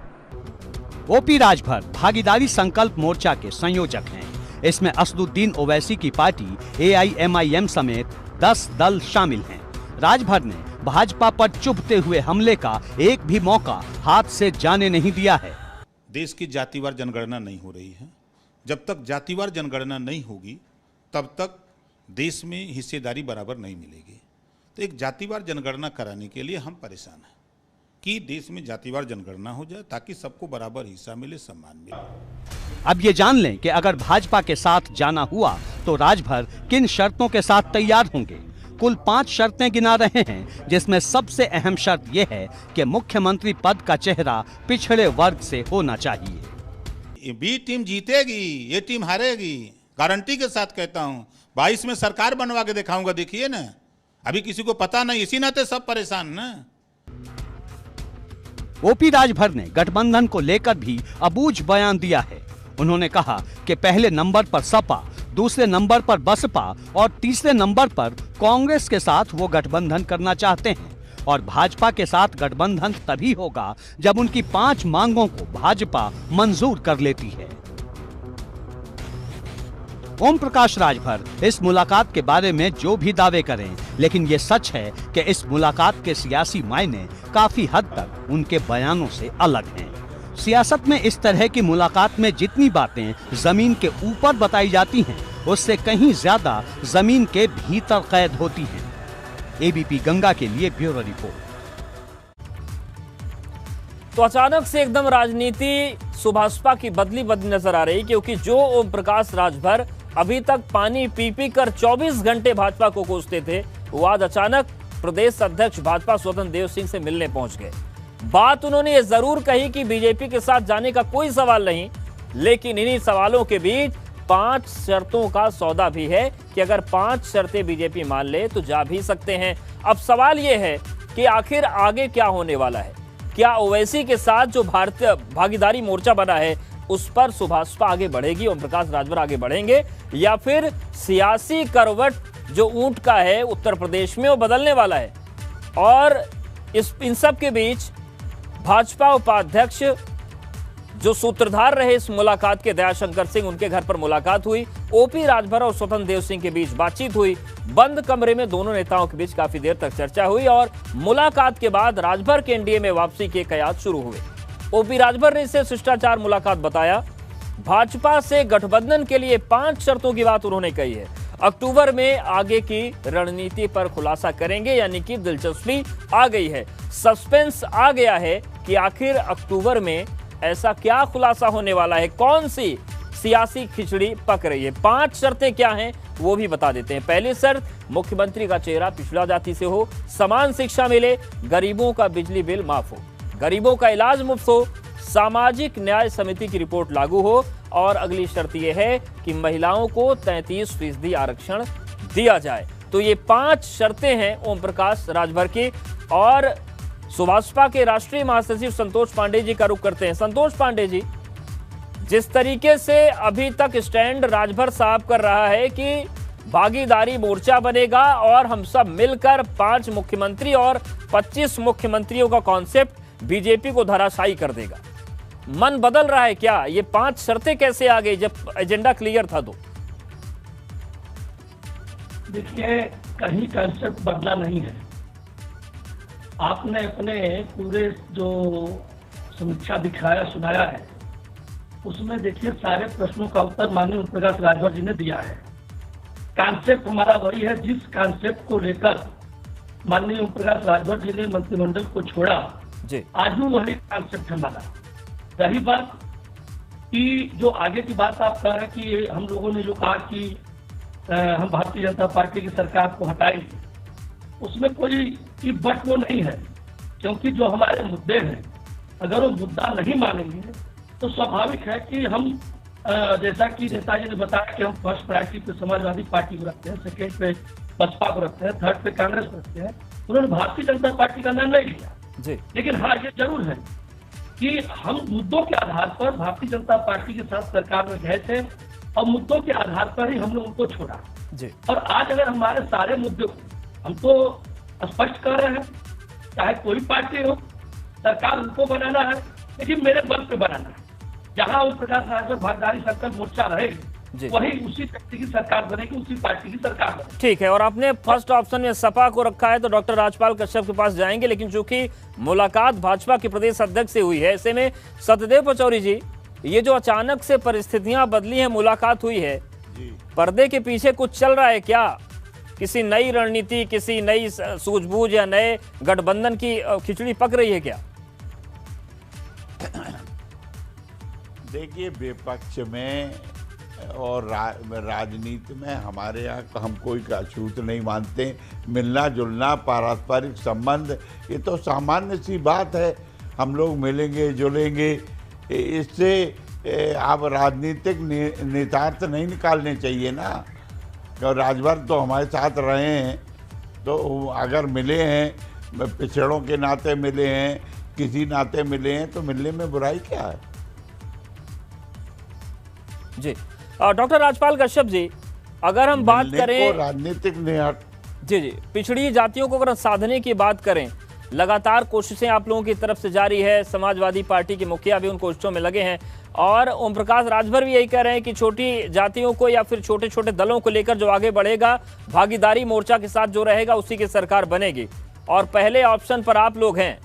B: ओपी राजभर भागीदारी संकल्प मोर्चा के संयोजक हैं। इसमें असदुद्दीन ओवैसी की पार्टी AIMIM समेत 10 दल शामिल हैं। राजभर ने भाजपा पर चुभते हुए हमले का एक भी मौका हाथ से जाने नहीं दिया है।
I: देश की जातिवार जनगणना नहीं हो रही है। जब तक जातिवार जनगणना नहीं होगी तब तक देश में हिस्सेदारी बराबर नहीं मिलेगी। तो एक जातिवार जनगणना कराने के लिए हम परेशान हैं कि देश में जातिवार जनगणना हो जाए ताकि सबको बराबर हिस्सा मिले, सम्मान मिले।
B: अब ये जान लें कि अगर भाजपा के साथ जाना हुआ तो राजभर किन शर्तों के साथ तैयार होंगे। कुल 5 शर्तें गिना रहे हैं, जिसमें सबसे अहम शर्त यह है कि मुख्यमंत्री पद का चेहरा पिछड़े वर्ग से होना चाहिए।
I: ये बी टीम जीतेगी, ये टीम हारेगी, गारंटी के साथ कहता हूं। 22 में सरकार बनवा के दिखाऊंगा, देखिए ना। अभी किसी को पता नहीं, इसी नाते सब परेशान ना।
B: ओपी राजभर ने गठबंधन को लेकर भी अबूझ बयान दिया है। उन्होंने कहा कि पहले नंबर पर सपा, दूसरे नंबर पर बसपा और तीसरे नंबर पर कांग्रेस के साथ वो गठबंधन करना चाहते हैं और भाजपा के साथ गठबंधन तभी होगा जब उनकी 5 मांगों को भाजपा मंजूर कर लेती है। ओम प्रकाश राजभर इस मुलाकात के बारे में जो भी दावे करें, लेकिन ये सच है कि इस मुलाकात के सियासी मायने काफी हद तक उनके बयानों से अलग हैं। सियासत में इस तरह की मुलाकात में जितनी बातें जमीन के ऊपर बताई जाती हैं, उससे कहीं ज्यादा जमीन के भीतर कैद होती हैं। एबीपी गंगा के लिए ब्यूरो रिपोर्ट।
A: तो अचानक से एकदम राजनीति सुभाषपा की बदली नजर आ रही, क्योंकि जो ओम प्रकाश राजभर अभी तक पानी पी पी कर 24 घंटे भाजपा को कोसते थे, वो आज अचानक प्रदेश अध्यक्ष भाजपा स्वतंत्र देव सिंह से मिलने पहुंच गए। बात उन्होंने ये जरूर कही कि बीजेपी के साथ जाने का कोई सवाल नहीं, लेकिन इन्हीं सवालों के बीच 5 शर्तों का सौदा भी है कि अगर 5 शर्तें बीजेपी मान ले तो जा भी सकते हैं। अब सवाल ये है कि आखिर आगे क्या होने वाला है। क्या ओवैसी के साथ जो भारतीय भागीदारी मोर्चा बना है उस पर सुभाषपा आगे बढ़ेगी, ओम प्रकाश राजभर आगे बढ़ेंगे, या फिर सियासी करवट जो ऊंट का है उत्तर प्रदेश में वो बदलने वाला है। और इन सब के बीच भाजपा उपाध्यक्ष जो सूत्रधार रहे इस मुलाकात के, दयाशंकर सिंह, उनके घर पर मुलाकात हुई। ओपी राजभर और स्वतंत्र देव सिंह के बीच बातचीत हुई। बंद कमरे में दोनों नेताओं के बीच काफी देर तक चर्चा हुई और मुलाकात के बाद राजभर के एनडीए में वापसी के कयास शुरू हुए। ओपी राजभर ने इसे शिष्टाचार मुलाकात बताया। भाजपा से गठबंधन के लिए 5 शर्तों की बात उन्होंने कही है। अक्टूबर में आगे की रणनीति पर खुलासा करेंगे, यानी कि दिलचस्पी आ गई है, सस्पेंस आ गया है कि आखिर अक्टूबर में ऐसा क्या खुलासा होने वाला है, कौन सी सियासी खिचड़ी पक रही है। 5 शर्तें क्या हैं वो भी बता देते हैं। पहली शर्त, मुख्यमंत्री का चेहरा पिछड़ा जाति से हो, समान शिक्षा मिले, गरीबों का बिजली बिल माफ हो, गरीबों का इलाज मुफ्त हो, सामाजिक न्याय समिति की रिपोर्ट लागू हो, और अगली शर्त यह है कि महिलाओं को 33% आरक्षण दिया जाए। तो ये 5 शर्तें हैं ओम प्रकाश राजभर की। और सुभाषपा के राष्ट्रीय महासचिव संतोष पांडे जी का रुख करते हैं। संतोष पांडे जी, जिस तरीके से अभी तक स्टैंड राजभर साहब कर रहा है कि भागीदारी मोर्चा बनेगा और हम सब मिलकर 5 मुख्यमंत्री और 25 मुख्यमंत्रियों का कॉन्सेप्ट बीजेपी को धराशायी कर देगा, मन बदल रहा है क्या? ये 5 शर्तें कैसे आ गई जब एजेंडा क्लियर था? तो
L: देखिए, कहीं कॉन्सेप्ट बदला नहीं है। आपने अपने पूरे जो समीक्षा दिखाया सुनाया है उसमें देखिए सारे प्रश्नों का उत्तर माननीय ओम प्रकाश राजभर जी ने दिया है। कॉन्सेप्ट हमारा वही है जिस कॉन्सेप्ट को लेकर माननीय ओम प्रकाश राजभर जी ने मंत्रिमंडल को छोड़ा, आज भी वही कॉन्सेप्ट हमारा। रही बात कि जो आगे की बात आप कह रहे हैं कि हम लोगों ने जो कहा कि हम भारतीय जनता पार्टी की सरकार को हटाएंगे, उसमें कोई बट वो नहीं है, क्योंकि जो हमारे मुद्दे हैं अगर वो मुद्दा नहीं मानेंगे तो स्वाभाविक है कि हम जैसा कि नेताजी ने बताया कि हम फर्स्ट प्रायोरिटी पे समाजवादी पार्टी को रखते हैं, सेकेंड पे बसपा को रखते हैं, थर्ड पे कांग्रेस को रखते हैं। उन्होंने भारतीय जनता पार्टी का नाम नहीं लिया
A: जी।
L: लेकिन हाँ ये जरूर है कि हम मुद्दों के आधार पर भारतीय जनता पार्टी के साथ सरकार में गए थे और मुद्दों के आधार पर ही हम लोग उनको छोड़ा
A: जी।
L: और आज अगर हमारे सारे मुद्दे हम तो स्पष्ट कर रहे हैं, चाहे कोई पार्टी हो, सरकार उनको बनाना है, लेकिन मेरे बल पे बनाना है। जहां उस प्रकार राजभर भागीदारी संकल्प मोर्चा रहेगी वही उसी व्यक्ति की सरकार बनेगी, उसी पार्टी की सरकार बनेगी।
A: ठीक है, और आपने फर्स्ट ऑप्शन में सपा को रखा है तो डॉक्टर राजपाल कश्यप के पास जाएंगे, लेकिन चूंकि मुलाकात भाजपा के प्रदेश अध्यक्ष से हुई है, ऐसे में सतदेव पचौरी जी, ये जो अचानक से परिस्थितियां बदली हैं, मुलाकात हुई है, पर्दे के पीछे कुछ चल रहा है क्या? किसी नई रणनीति, किसी नई सूझबूझ या नए गठबंधन की खिचड़ी पक रही है क्या?
G: देखिए, विपक्ष में और राजनीति में हमारे यहाँ हम कोई का छूत नहीं मानते। मिलना जुलना, पारस्परिक संबंध, ये तो सामान्य सी बात है। हम लोग मिलेंगे जुलेंगे, इससे आप राजनीतिक निहितार्थ नहीं निकालने चाहिए ना। और राजभर तो हमारे साथ रहे हैं, तो अगर मिले हैं, पिछड़ों के नाते मिले हैं, किसी नाते मिले हैं, तो मिलने में बुराई क्या है?
A: जी डॉक्टर राजपाल कश्यप जी, अगर हम बात करें
G: राजनीतिक
A: जी पिछड़ी जातियों को अगर साधने की बात करें, लगातार कोशिशें आप लोगों की तरफ से जारी है, समाजवादी पार्टी के मुखिया भी उन कोशिशों में लगे हैं और ओम प्रकाश राजभर भी यही कह रहे हैं कि छोटी जातियों को या फिर छोटे छोटे दलों को लेकर जो आगे बढ़ेगा, भागीदारी मोर्चा के साथ जो रहेगा उसी की सरकार बनेगी, और पहले ऑप्शन पर आप लोग हैं।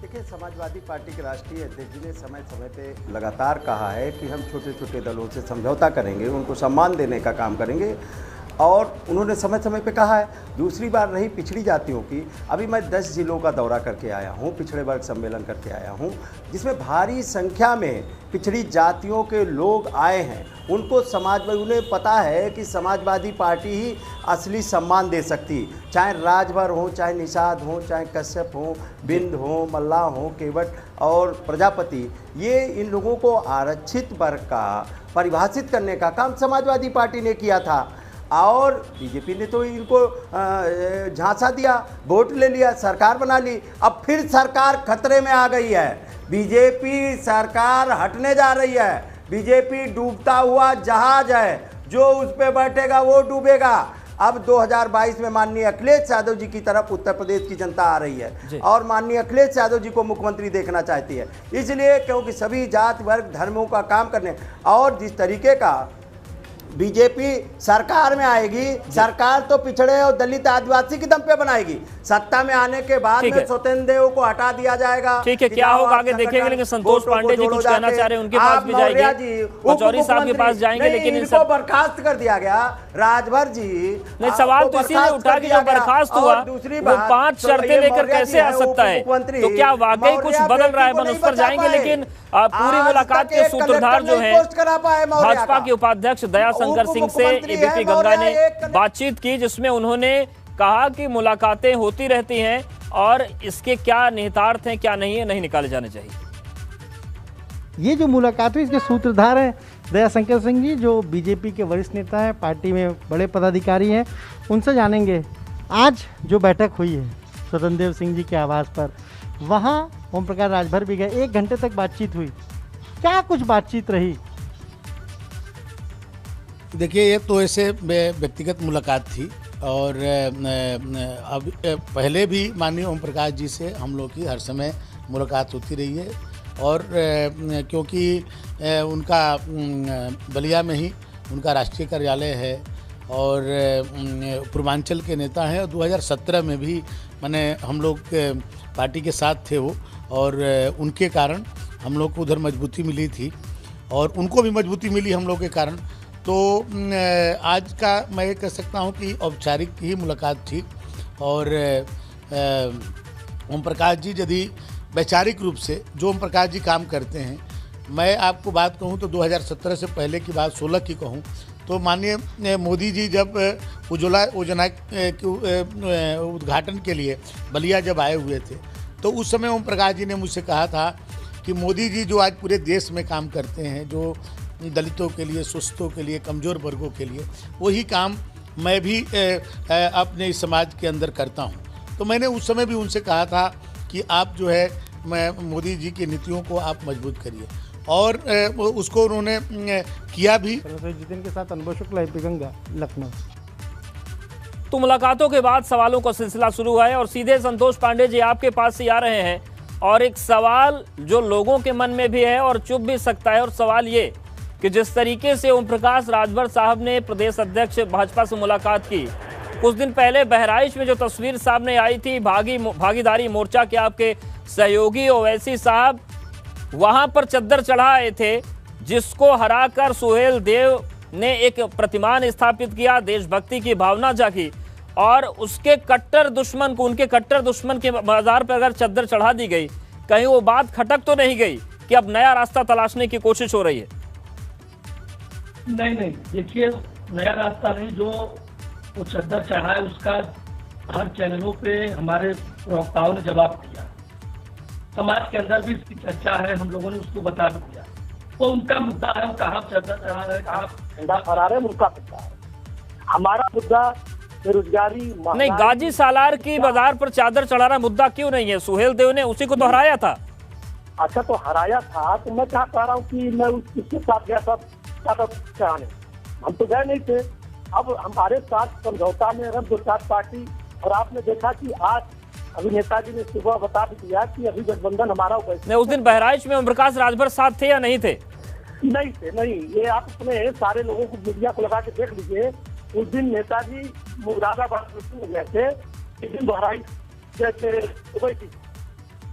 H: देखिए, समाजवादी पार्टी के राष्ट्रीय अध्यक्ष जी ने समय समय पे लगातार कहा है कि हम छोटे छोटे दलों से समझौता करेंगे, उनको सम्मान देने का काम करेंगे, और उन्होंने समय समय पे कहा है। दूसरी बार रही पिछड़ी जातियों की, अभी मैं 10 जिलों का दौरा करके आया हूँ, पिछड़े वर्ग सम्मेलन करके आया हूँ, जिसमें भारी संख्या में पिछड़ी जातियों के लोग आए हैं। उनको उन्हें पता है कि समाजवादी पार्टी ही असली सम्मान दे सकती, चाहे राजभर हो, चाहे निषाद हो, चाहे कश्यप हो, बिंद हो, मल्लाह हो, केवट और प्रजापति, ये इन लोगों को आरक्षित वर्ग का परिभाषित करने का काम समाजवादी पार्टी ने किया था, और बीजेपी ने तो इनको झांसा दिया, वोट ले लिया, सरकार बना ली। अब फिर सरकार खतरे में आ गई है, बीजेपी सरकार हटने जा रही है। बीजेपी डूबता हुआ जहाज है, जो उस पर बैठेगा वो डूबेगा। अब 2022 में माननीय अखिलेश यादव जी की तरफ उत्तर प्रदेश की जनता आ रही है और माननीय अखिलेश यादव जी को मुख्यमंत्री देखना चाहती है, इसलिए क्योंकि सभी जाति वर्ग धर्मों का काम करने, और जिस तरीके का बीजेपी सरकार में आएगी, सरकार तो पिछड़े और दलित आदिवासी के दम पे बनाएगी। सत्ता में आने के बाद में स्वतंत्र देव को हटा दिया जाएगा।
A: ठीक है, क्या होगा आगे देखेंगे, लेकिन संतोष पांडे जी कुछ कहना चाह रहे हैं, उनके पास भी जाएंगे, पचौरी साहब के पास जाएंगे, लेकिन
H: इनको बर्खास्त कर दिया गया। राजभर जी
A: नहीं, सवाल तो इसीलिए उठा कि जो बर्खास्त हुआ वो 5 शर्तें लेकर कैसे आ सकता है, तो क्या वाकई कुछ बदल रहा है? उस पर जाएंगे, लेकिन पूरी मुलाकात के सूत्रधार जो है भाजपा के उपाध्यक्ष दया शंकर सिंह से एबीपी गंगा ने बातचीत की, जिसमें उन्होंने कहा कि मुलाकातें होती रहती हैं और इसके क्या निहितार्थ हैं, क्या नहीं है, नहीं निकाले जाने चाहिए।
M: ये जो मुलाकात हुई, इसके सूत्रधार हैं दया शंकर सिंह जी, जो बीजेपी के वरिष्ठ नेता हैं, पार्टी में बड़े पदाधिकारी हैं, उनसे जानेंगे। आज जो बैठक हुई है स्वतंत्र देव सिंह जी के आवास पर, वहाँ ओम प्रकाश राजभर भी गए, 1 घंटे तक बातचीत हुई। क्या कुछ बातचीत रही?
N: देखिए, ये तो ऐसे व्यक्तिगत मुलाकात थी, और अब पहले भी माननीय ओम प्रकाश जी से हम लोग की हर समय मुलाकात होती रही है, और क्योंकि उनका बलिया में ही उनका राष्ट्रीय कार्यालय है और पूर्वांचल के नेता हैं, और 2017 में भी मैंने हम लोग पार्टी के साथ थे वो, और उनके कारण हम लोग को उधर मजबूती मिली थी और उनको भी मजबूती मिली हम लोग के कारण। तो आज का मैं ये कह सकता हूँ कि औपचारिक ही मुलाकात थी, और ओम प्रकाश जी यदि वैचारिक रूप से जो ओम प्रकाश जी काम करते हैं, मैं आपको बात कहूं तो 2017 से पहले की बात 16 की कहूं तो माननीय मोदी जी जब उज्ज्वला योजना के उद्घाटन के लिए बलिया जब आए हुए थे तो उस समय ओम प्रकाश जी ने मुझसे कहा था कि मोदी जी जो आज पूरे देश में काम करते हैं, जो दलितों के लिए, सुस्तों के लिए, कमज़ोर वर्गों के लिए, वही काम मैं भी अपने इस समाज के अंदर करता हूं। तो मैंने उस समय भी उनसे कहा था कि आप जो है मोदी जी की नीतियों को आप मजबूत करिए, और उसको उन्होंने किया भी।
M: जितिन के साथ अनुभव शुक्ला, गंगा, लखनऊ।
A: तो मुलाकातों के बाद सवालों का सिलसिला शुरू है और सीधे संतोष पांडे जी आपके पास ही आ रहे हैं, और एक सवाल जो लोगों के मन में भी है और चुप भी सकता है, और सवाल ये कि जिस तरीके से ओम प्रकाश राजभर साहब ने प्रदेश अध्यक्ष भाजपा से मुलाकात की, कुछ दिन पहले बहराइच में जो तस्वीर सामने आई थी भागीदारी मोर्चा के आपके सहयोगी ओवैसी साहब वहां पर चद्दर चढ़ाए थे, जिसको हराकर सुहेल देव ने एक प्रतिमान स्थापित किया, देशभक्ति की भावना जागी, और उसके कट्टर दुश्मन को, उनके कट्टर दुश्मन के बाजार पर अगर चद्दर चढ़ा दी गई, कहीं वो बात खटक तो नहीं गई कि अब नया रास्ता तलाशने की कोशिश हो रही है?
L: नहीं, देखिए, नया रास्ता नहीं, जो वो चद्दर चढ़ाए उसका हर चैनलों पे हमारे प्रवक्ताओं ने जवाब दिया, समाज के अंदर भी इसकी चर्चा है, हम लोगों ने उसको बता दिया। वो उनका मुद्दा है, कहाँ चद्दर चढ़ा रहे, कहाँ झंडा फहरा रहे, उनका मुद्दा है। हमारा मुद्दा बेरोजगारी
A: नहीं, गाजी सालार की बाजार पर चादर चढ़ाना मुद्दा क्यों नहीं है? सुहेल देव ने उसी को तो हराया था।
L: अच्छा, तो हराया था, तो मैं क्या कह रहा हूँ कि मैं उसके साथ गया था चादर चढ़ाने, हम तो गए नहीं थे। अब हमारे साथ समझौता में रह 2-4 पार्टी, और आपने देखा कि आज अभी नेताजी ने सुबह बता भी दिया कि अभी गठबंधन हमारा
A: नहीं, उस दिन बहराइच में ओम प्रकाश राजभर साथ थे या नहीं थे?
L: नहीं थे, नहीं, ये आप अपने सारे लोगों को, मीडिया को लगा के देख लीजिए। उस दिन नेताजी मुरादाबाद में गए थे, इस दिन बहराइच गए थे,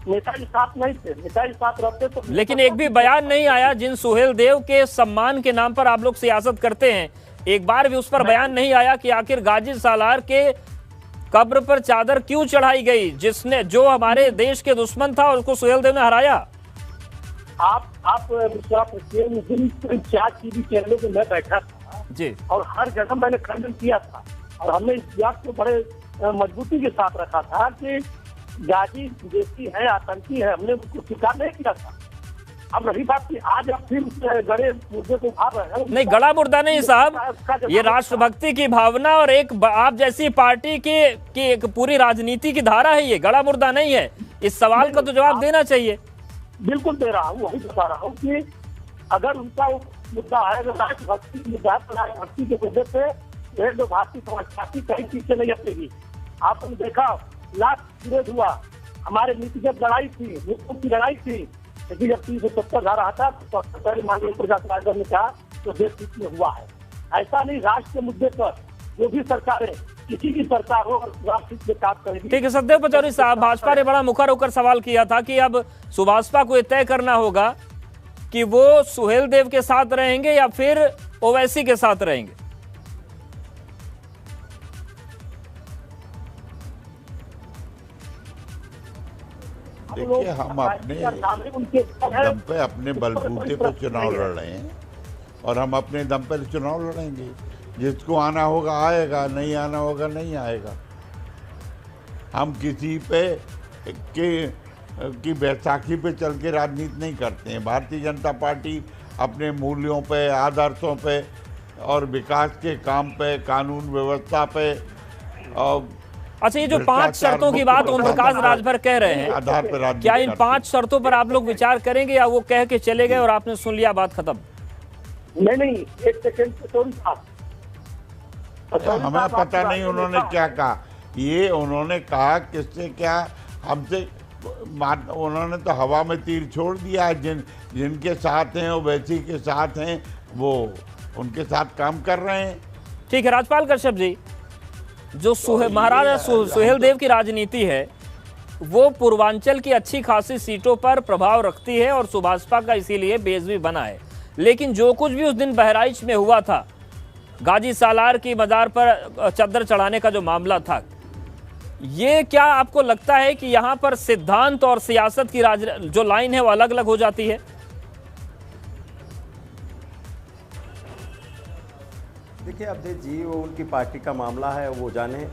L: नेताजी साथ नहीं थे, नेताजी साथ रहते तो।
A: लेकिन एक भी बयान नहीं आया, जिन सुहेल देव के सम्मान के नाम पर आप लोग सियासत करते हैं, एक बार भी उस पर बयान नहीं आया कि आखिर गाजी सालार के कब्र पर चादर क्यों चढ़ाई गई, जिसने, जो हमारे देश के दुश्मन था, उसको सुहेल देव ने हराया।
L: आप विश्वास रखिए, उस दिन 4 टीवी चैनलों में मैं बैठा था
A: जी, और
L: हर जगह मैंने खंडन किया था, और हमने इस बात को बड़े मजबूती के साथ रखा था कि गाजी विदेशी है, आतंकी है, हमने उसको स्वीकार नहीं किया था। अब रही बात कि आज आप फिर गड़े मुद्दे को उठा रहे हैं।
A: नहीं, गड़ा मुर्दा नहीं साहब, ये राष्ट्रभक्ति की भावना और एक आप जैसी पार्टी की एक पूरी राजनीति की धारा है, ये गड़ा मुर्दा नहीं है। इस सवाल का तो जवाब देना चाहिए।
L: बिल्कुल दे रहा हूँ, वही बता रहा हूँ कि अगर उनका मुद्दा है, अगर राष्ट्रभक्ति की मुद्दा है, तो राष्ट्रभक्ति के मुद्दे पे जो भारतीय समाज पार्टी कहीं पीछे नहीं हटेगी। आपने देखा लास्ट विरोध हुआ, हमारे नीतिगत लड़ाई थी, मुद्दों की लड़ाई थी, लेकिन जब 370 धारा हटा तो पहले माननीय प्रकाश राजभर ने कहा तो देश हित में हुआ है। ऐसा नहीं, राष्ट्र के मुद्दे पर जो भी सरकारें, किसी की सरकार हो, राष्ट्र हित में काम करेगी।
A: ठीक है, सचदेव पचौरी साहब, भाजपा ने बड़ा मुखर होकर सवाल किया था कि अब सुभाषपा को तय करना होगा कि वो सुहेल देव के साथ रहेंगे या फिर ओवैसी के साथ रहेंगे।
G: देखिए, हम अपने दम पे, अपने बलबूते पर चुनाव लड़ रहे हैं, और हम अपने दम पर चुनाव लड़ेंगे। जिसको आना होगा आएगा, नहीं आना होगा नहीं आएगा। हम किसी पे की बैसाखी पे चल के राजनीति नहीं करते हैं। भारतीय जनता पार्टी अपने मूल्यों पे, आदर्शों पे और विकास के काम पे, कानून व्यवस्था पे, और
A: अच्छा, ये जो 5 शर्तों की बात ओम प्रकाश राजभर कह रहे हैं,
G: आधार पर
A: क्या इन 5 शर्तों पर आप लोग विचार करेंगे या वो कह के चले गए और आपने सुन लिया, बात खत्म?
L: नहीं, एक सेकंड
G: हमें पता नहीं उन्होंने क्या कहा। ये उन्होंने कहा किससे क्या, हमसे, उन्होंने तो हवा में तीर छोड़ दिया। जिनके साथ हैं, वो वैसी के साथ हैं, वो उनके साथ काम कर रहे हैं।
A: ठीक है, राजपाल कश्यप जी, जो महाराजा सुहेल देव की राजनीति है वो पूर्वांचल की अच्छी खासी सीटों पर प्रभाव रखती है और सुभाषपा का इसीलिए बेस भी बना है। लेकिन जो कुछ भी उस दिन बहराइच में हुआ था, गाजी सालार की मजार पर चद्दर चढ़ाने का जो मामला था, ये क्या आपको लगता है कि यहां पर सिद्धांत और सियासत की जो लाइन है वो अलग अलग हो जाती है?
H: देखिए अवधेश जी, वो उनकी पार्टी का मामला है, वो जाने,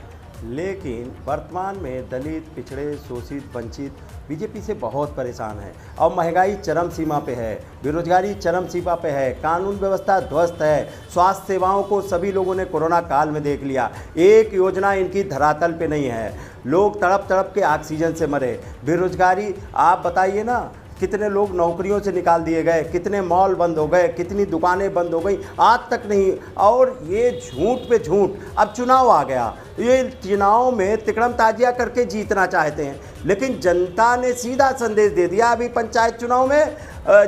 H: लेकिन वर्तमान में दलित, पिछड़े, शोषित, वंचित बीजेपी से बहुत परेशान है। और महंगाई चरम सीमा पे है, बेरोजगारी चरम सीमा पे है, कानून व्यवस्था ध्वस्त है, स्वास्थ्य सेवाओं को सभी लोगों ने कोरोना काल में देख लिया, एक योजना इनकी धरातल पे नहीं है, लोग तड़प तड़प के ऑक्सीजन से मरे, बेरोजगारी आप बताइए ना, कितने लोग नौकरियों से निकाल दिए गए, कितने मॉल बंद हो गए, कितनी दुकानें बंद हो गई, आज तक नहीं। और ये झूठ पे झूठ, अब चुनाव आ गया, ये चुनाव में तिकड़म ताजिया करके जीतना चाहते हैं, लेकिन जनता ने सीधा संदेश दे दिया अभी पंचायत चुनाव में,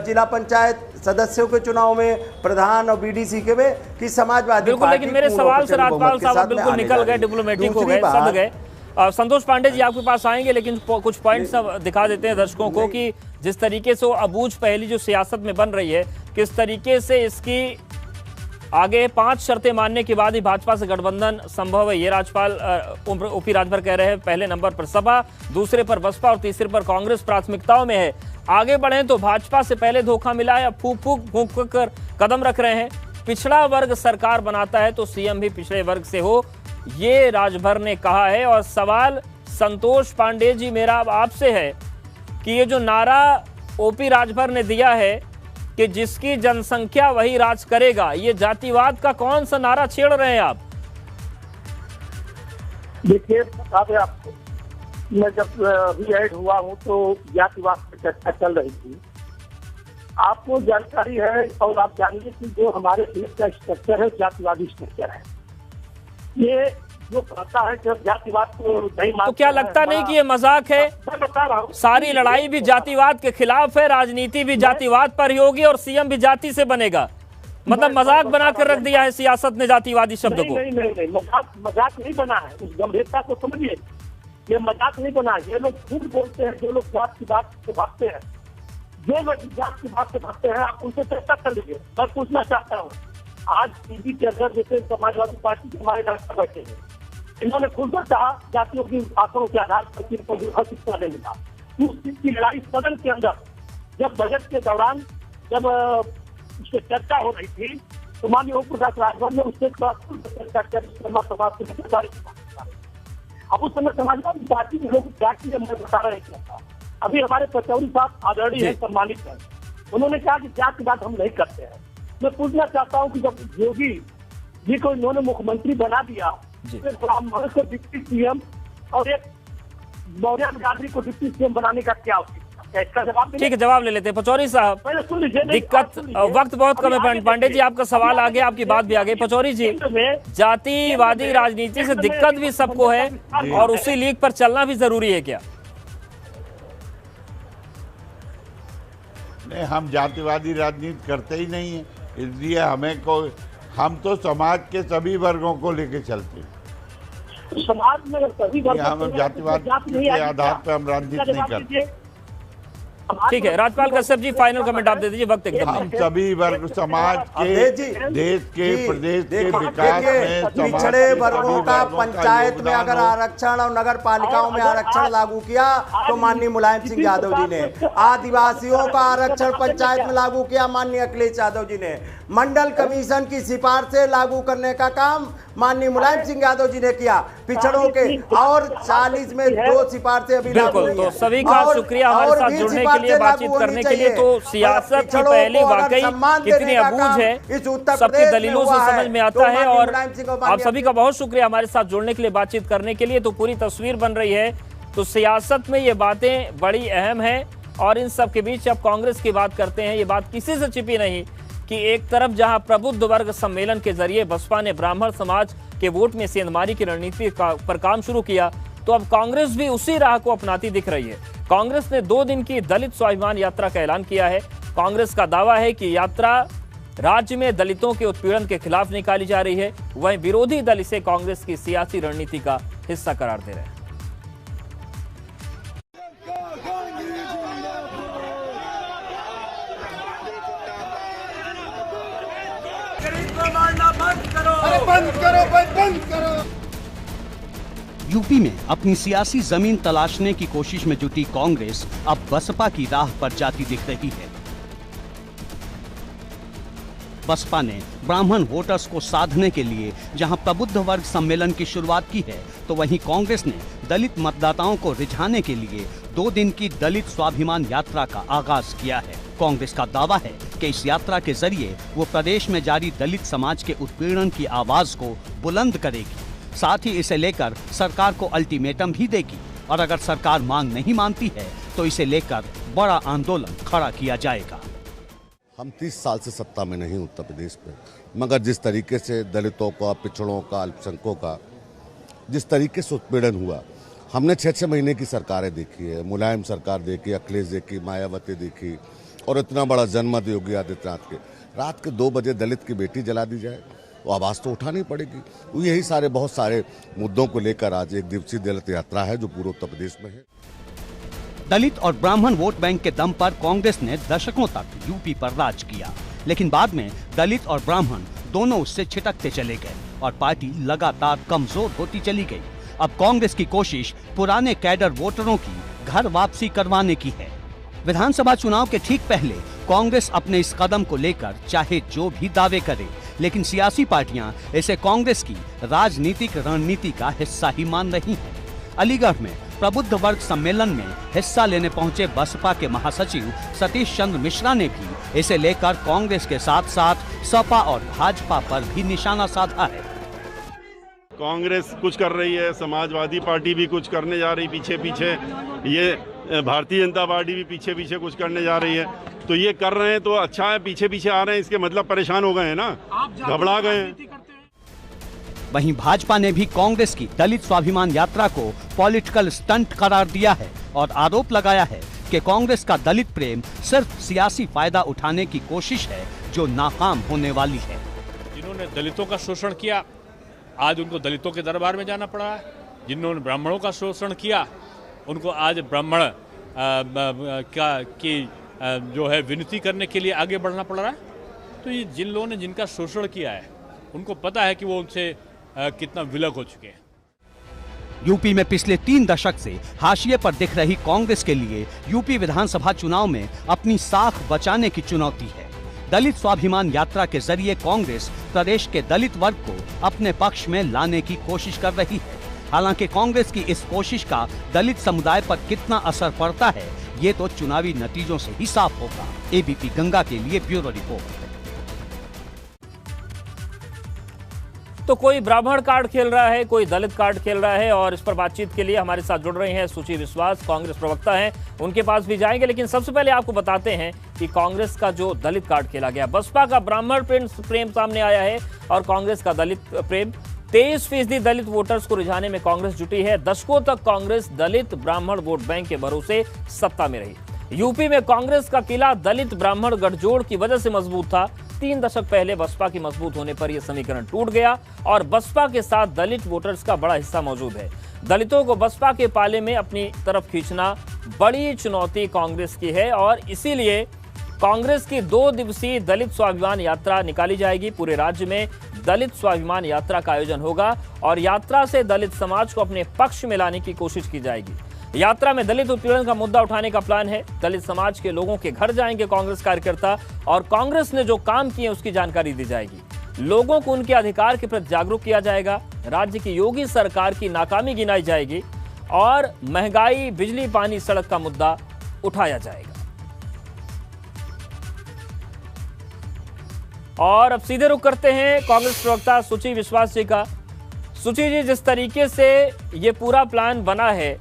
H: जिला पंचायत सदस्यों के चुनाव में, प्रधान और बीडीसी के में, कि समाजवादी
A: बिल्कुल। लेकिन मेरे सवाल से राजपाल साहब बिल्कुल निकल गए, डिप्लोमेटिक हो गए, सद गए। संतोष पांडे जी आपके पास आएंगे, लेकिन कुछ पॉइंट्स दिखा देते हैं दर्शकों को कि जिस तरीके से वो अबूझ पहली जो सियासत में बन रही है, किस तरीके से इसकी आगे 5 शर्तें मानने के बाद ही भाजपा से गठबंधन संभव है। ये राज्यपाल ओपी राजभर कह रहे हैं पहले नंबर पर सपा, दूसरे पर बसपा और तीसरे पर कांग्रेस प्राथमिकताओं में है। आगे बढ़े तो भाजपा से पहले धोखा मिला है, अब फूंक कर कदम रख रहे हैं। पिछड़ा वर्ग सरकार बनाता है तो सीएम भी पिछड़े वर्ग से हो, ये राजभर ने कहा है। और सवाल संतोष पांडे जी मेरा आपसे है कि ये जो नारा ओपी राजभर ने दिया है कि जिसकी जनसंख्या वही राज करेगा, ये जातिवाद का कौन सा नारा छेड़ रहे हैं आप?
L: देखिए आपको, मैं जब अभी ऐड हुआ हूँ तो जातिवाद पर चर्चा चल रही थी, आपको जानकारी है और आप जानिए कि जो हमारे देश का स्ट्रक्चर है जातिवादी स्ट्रक्चर है। ये जो कहता है कि जातिवाद को नहीं मानता,
A: तो क्या लगता नहीं कि ये मजाक है?
L: मैं बता रहा हूँ,
A: सारी लड़ाई भी जातिवाद के खिलाफ है, राजनीति भी जातिवाद पर ही होगी और सीएम भी जाति से बनेगा। मतलब मजाक बना कर रख दिया है सियासत ने जातिवादी शब्द को।
L: नहीं, मजाक नहीं बना है, उस गंभीरता को समझिए। ये मजाक नहीं बना है, ये लोग झूठ बोलते हैं, जो लोग जात की बात से भागते हैं, जो लोग जात की बात से भागते हैं, आप उनसे चर्चा कर लीजिए। मैं पूछना चाहता हूँ, आज टीवी के अंदर जैसे समाजवादी पार्टी के हमारे डॉक्टर बैठे हैं, इन्होंने खुलकर कहा जातियों की आंकड़ों के आधार पर किनको शिक्षा देने का। उस चीज की लड़ाई सदन के अंदर जब बजट के दौरान जब उसकी चर्चा हो रही थी तो माननीय ओम प्रकाश राजभर ने उससे चर्चा कर। अब उस समय समाजवादी पार्टी के लोग जाति मैं बता रहे थे, अभी हमारे पचौरी साहब आदरणीय है, सम्मानित है, उन्होंने कहा कि जात की बात हम नहीं करते हैं। मैं पूछना चाहता हूँ कि जब योगी जी को इन्होंने मुख्यमंत्री बना दिया, ब्राह्मण को डिप्टी सीएम और एक मौर्य गांधी को डिप्टी सीएम बनाने का क्या उचित? इसका जवाब
A: ठीक है, जवाब ले लेते हैं पचौरी साहब। दिक्कत वक्त बहुत कम है पांडे जी, आपका सवाल आगे, आपकी बात भी आगे। पचौरी जी, जातिवादी राजनीति से दिक्कत भी सबको है और उसी लीग पर चलना भी जरूरी है क्या?
G: नहीं, हम जातिवादी राजनीति करते ही नहीं है, इसलिए हम तो समाज के सभी वर्गों को लेके चलते हैं।
L: समाज में सभी वर्ग,
G: हम जातिवाद के आधार पर हम राजनीति नहीं करते।
A: ठीक है, राज्यपाल कश्यप जी फाइनल कमेंट आप दे दीजिए, वक्त एकदम।
G: हम सभी वर्ग समाज के, देश के, प्रदेश के विकास में
H: पिछड़े वर्गों का पंचायत में अगर आरक्षण और नगर पालिकाओं में आरक्षण लागू किया तो माननीय मुलायम सिंह यादव जी ने, आदिवासियों का आरक्षण पंचायत में लागू किया माननीय अखिलेश यादव जी ने, मंडल कमीशन की सिफारिशें लागू करने का काम माननीय मुलायम सिंह यादव जी ने किया, पिछड़ों के, और 40 में 2 सिफारिशें अभी लागू हुई हैं।
A: तो सभी का शुक्रिया हमारे साथ जुड़ने के लिए, बातचीत करने के लिए। तो सियासत की पहली वाकई कितनी अबूझ है, सबकी दलीलों से समझ में आता है। और आप सभी का बहुत शुक्रिया हमारे साथ जुड़ने के लिए, बातचीत करने के लिए। तो पूरी तस्वीर बन रही है, तो सियासत में ये बातें बड़ी अहम है। और इन सब के बीच अब कांग्रेस की बात करते हैं, ये बात किसी से छिपी नहीं कि एक तरफ जहां प्रबुद्ध वर्ग सम्मेलन के जरिए बसपा ने ब्राह्मण समाज के वोट में सेंधमारी की रणनीति पर काम शुरू किया, तो अब कांग्रेस भी उसी राह को अपनाती दिख रही है। कांग्रेस ने 2 दिन की दलित स्वाभिमान यात्रा का ऐलान किया है। कांग्रेस का दावा है कि यात्रा राज्य में दलितों के उत्पीड़न के खिलाफ निकाली जा रही है, वहीं विरोधी दल इसे कांग्रेस की सियासी रणनीति का हिस्सा करार दे रहे हैं।
O: बंद करो, बंद करो।
B: यूपी में अपनी सियासी जमीन तलाशने की कोशिश में जुटी कांग्रेस अब बसपा की राह पर जाती दिख रही है। बसपा ने ब्राह्मण वोटर्स को साधने के लिए जहां प्रबुद्ध वर्ग सम्मेलन की शुरुआत की है, तो वहीं कांग्रेस ने दलित मतदाताओं को रिझाने के लिए 2 दिन की दलित स्वाभिमान यात्रा का आगाज किया है। कांग्रेस का दावा है कि इस यात्रा के जरिए वो प्रदेश में जारी दलित समाज के उत्पीड़न की आवाज को बुलंद करेगी। साथ ही इसे लेकर सरकार को अल्टीमेटम भी देगी और अगर सरकार मांग नहीं मानती है तो इसे लेकर बड़ा आंदोलन खड़ा किया जाएगा।
O: हम 30 साल से सत्ता में नहीं उत्तर प्रदेश में, मगर जिस तरीके से दलितों का, पिछड़ों का, अल्पसंख्यकों का जिस तरीके से उत्पीड़न हुआ, हमने 6-6 महीने की सरकारें देखी है। मुलायम सरकार देखी, अखिलेश देखी, मायावती देखी, और इतना बड़ा जनमत योगी आदित्यनाथ के। रात के 2 बजे दलित की बेटी जला दी जाए तो आवाज़ तो उठानी पड़ेगी। यही सारे बहुत सारे मुद्दों को लेकर आज एक दिवसीय दलित यात्रा है जो पूरे उत्तर प्रदेश में है।
B: दलित और ब्राह्मण वोट बैंक के दम पर कांग्रेस ने दशकों तक यूपी पर राज किया, लेकिन बाद में दलित और ब्राह्मण दोनों उससे छिटकते चले गए और पार्टी लगातार कमजोर होती चली गई। अब कांग्रेस की कोशिश पुराने कैडर वोटरों की घर वापसी करवाने की है। विधानसभा चुनाव के ठीक पहले कांग्रेस अपने इस कदम को लेकर चाहे जो भी दावे करे, लेकिन सियासी पार्टियां इसे कांग्रेस की राजनीतिक रणनीति का हिस्सा ही मान रही हैं। अलीगढ़ में प्रबुद्ध वर्ग सम्मेलन में हिस्सा लेने पहुंचे बसपा के महासचिव सतीश चंद्र मिश्रा ने भी इसे लेकर कांग्रेस के साथ साथ सपा और भाजपा पर भी निशाना साधा है।
P: कांग्रेस कुछ कर रही है, समाजवादी पार्टी भी कुछ करने जा रही पीछे पीछे, ये भारतीय जनता पार्टी भी पीछे पीछे कुछ करने जा रही है। तो ये कर रहे हैं तो अच्छा है, पीछे पीछे आ रहे हैं इसके मतलब परेशान हो गए हैं ना, घबरा गए हैं।
B: वहीं भाजपा ने भी कांग्रेस की दलित स्वाभिमान यात्रा को पॉलिटिकल स्टंट करार दिया है और आरोप लगाया है कि कांग्रेस का दलित प्रेम सिर्फ सियासी फायदा उठाने की कोशिश है जो नाकाम होने वाली है।
J: जिन्होंने दलितों का शोषण किया आज उनको दलितों के दरबार में जाना पड़ा है, जिन्होंने ब्राह्मणों का शोषण किया उनको आज ब्राह्मण की जो है विनती करने के लिए आगे बढ़ना पड़ रहा है। तो ये जिन लोगों ने जिनका शोषण किया है उनको पता है कि वो उनसे कितना विलग हो चुके हैं।
B: यूपी में पिछले 3 दशक से हाशिए पर दिख रही कांग्रेस के लिए यूपी विधानसभा चुनाव में अपनी साख बचाने की चुनौती है। दलित स्वाभिमान यात्रा के जरिए कांग्रेस प्रदेश के दलित वर्ग को अपने पक्ष में लाने की कोशिश कर रही है। हालांकि कांग्रेस की इस कोशिश का दलित समुदाय पर कितना असर पड़ता है ये तो चुनावी नतीजों से ही साफ होगा। एबीपी गंगा के लिए ब्यूरो रिपोर्ट।
A: तो कोई ब्राह्मण कार्ड खेल रहा है, कोई दलित कार्ड खेल रहा है, और इस पर बातचीत के लिए हमारे साथ जुड़ रहे हैं सुची विश्वास, कांग्रेस प्रवक्ता हैं, उनके पास भी जाएंगे। लेकिन सबसे पहले आपको बताते हैं कि कांग्रेस का जो दलित कार्ड खेला गया, बसपा का ब्राह्मण प्रेम सामने आया है और कांग्रेस का दलित प्रेम। 23% दलित वोटर्स को रिझाने में कांग्रेस जुटी है। दशकों तक कांग्रेस दलित ब्राह्मण वोट बैंक के भरोसे सत्ता में रही। यूपी में कांग्रेस का किला दलित ब्राह्मण गठजोड़ की वजह से मजबूत था। 3 दशक पहले बसपा की मजबूत होने पर यह समीकरण टूट गया और बसपा के साथ दलित वोटर्स का बड़ा हिस्सा मौजूद है। दलितों को बसपा के पाले में अपनी तरफ खींचना बड़ी चुनौती कांग्रेस की है और इसीलिए कांग्रेस की 2 दिवसीय दलित स्वाभिमान यात्रा निकाली जाएगी। पूरे राज्य में दलित स्वाभिमान यात्रा का आयोजन होगा और यात्रा से दलित समाज को अपने पक्ष में लाने की कोशिश की जाएगी। यात्रा में दलित उत्पीड़न का मुद्दा उठाने का प्लान है। दलित समाज के लोगों के घर जाएंगे कांग्रेस कार्यकर्ता और कांग्रेस ने जो काम किए उसकी जानकारी दी जाएगी। लोगों को उनके अधिकार के प्रति जागरूक किया जाएगा। राज्य की योगी सरकार की नाकामी गिनाई जाएगी और महंगाई, बिजली, पानी, सड़क का मुद्दा उठाया जाएगा। और अब सीधे रुख करते हैं कांग्रेस प्रवक्ता सुची विश्वास जी का। सुची जी, जिस तरीके से ये पूरा प्लान बना है,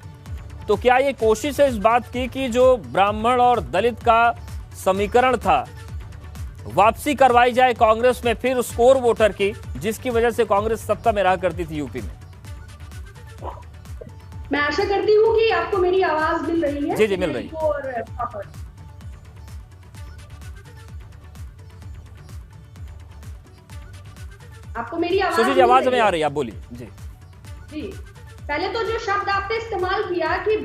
A: तो क्या ये कोशिश है इस बात की कि जो ब्राह्मण और दलित का समीकरण था वापसी करवाई जाए कांग्रेस में फिर उस कोर वोटर की, जिसकी वजह से कांग्रेस सत्ता में रहा करती थी यूपी में?
Q: मैं आशा करती हूँ कि आपको मेरी आवाज मिल रही है।
A: जी जी, मिल रही है।
Q: आपको मेरी आवाज
A: सुची जी, आवाज में आ रही है, आप बोलिए। जी
Q: जी, पहले तो जो शब्द आपने इस्तेमाल किया कि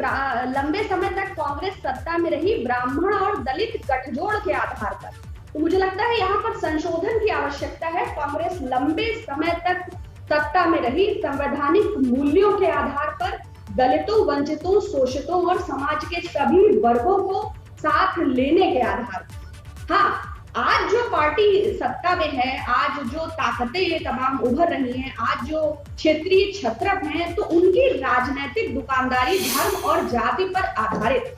Q: लंबे समय तक कांग्रेस सत्ता में रही ब्राह्मण और दलित गठजोड़ के आधार पर, तो मुझे लगता है यहाँ पर संशोधन की आवश्यकता है। कांग्रेस लंबे समय तक सत्ता में रही संवैधानिक मूल्यों के आधार पर दलितों, वंचितों, शोषितों और समाज के सभी वर्गों को साथ लेने के आधार पर। हाँ, आज जो पार्टी सत्ता में है, आज जो ताकतें ये तमाम उभर रही हैं, आज जो क्षेत्रीय छत्रप हैं, तो उनकी राजनीतिक दुकानदारी धर्म और जाति पर आधारित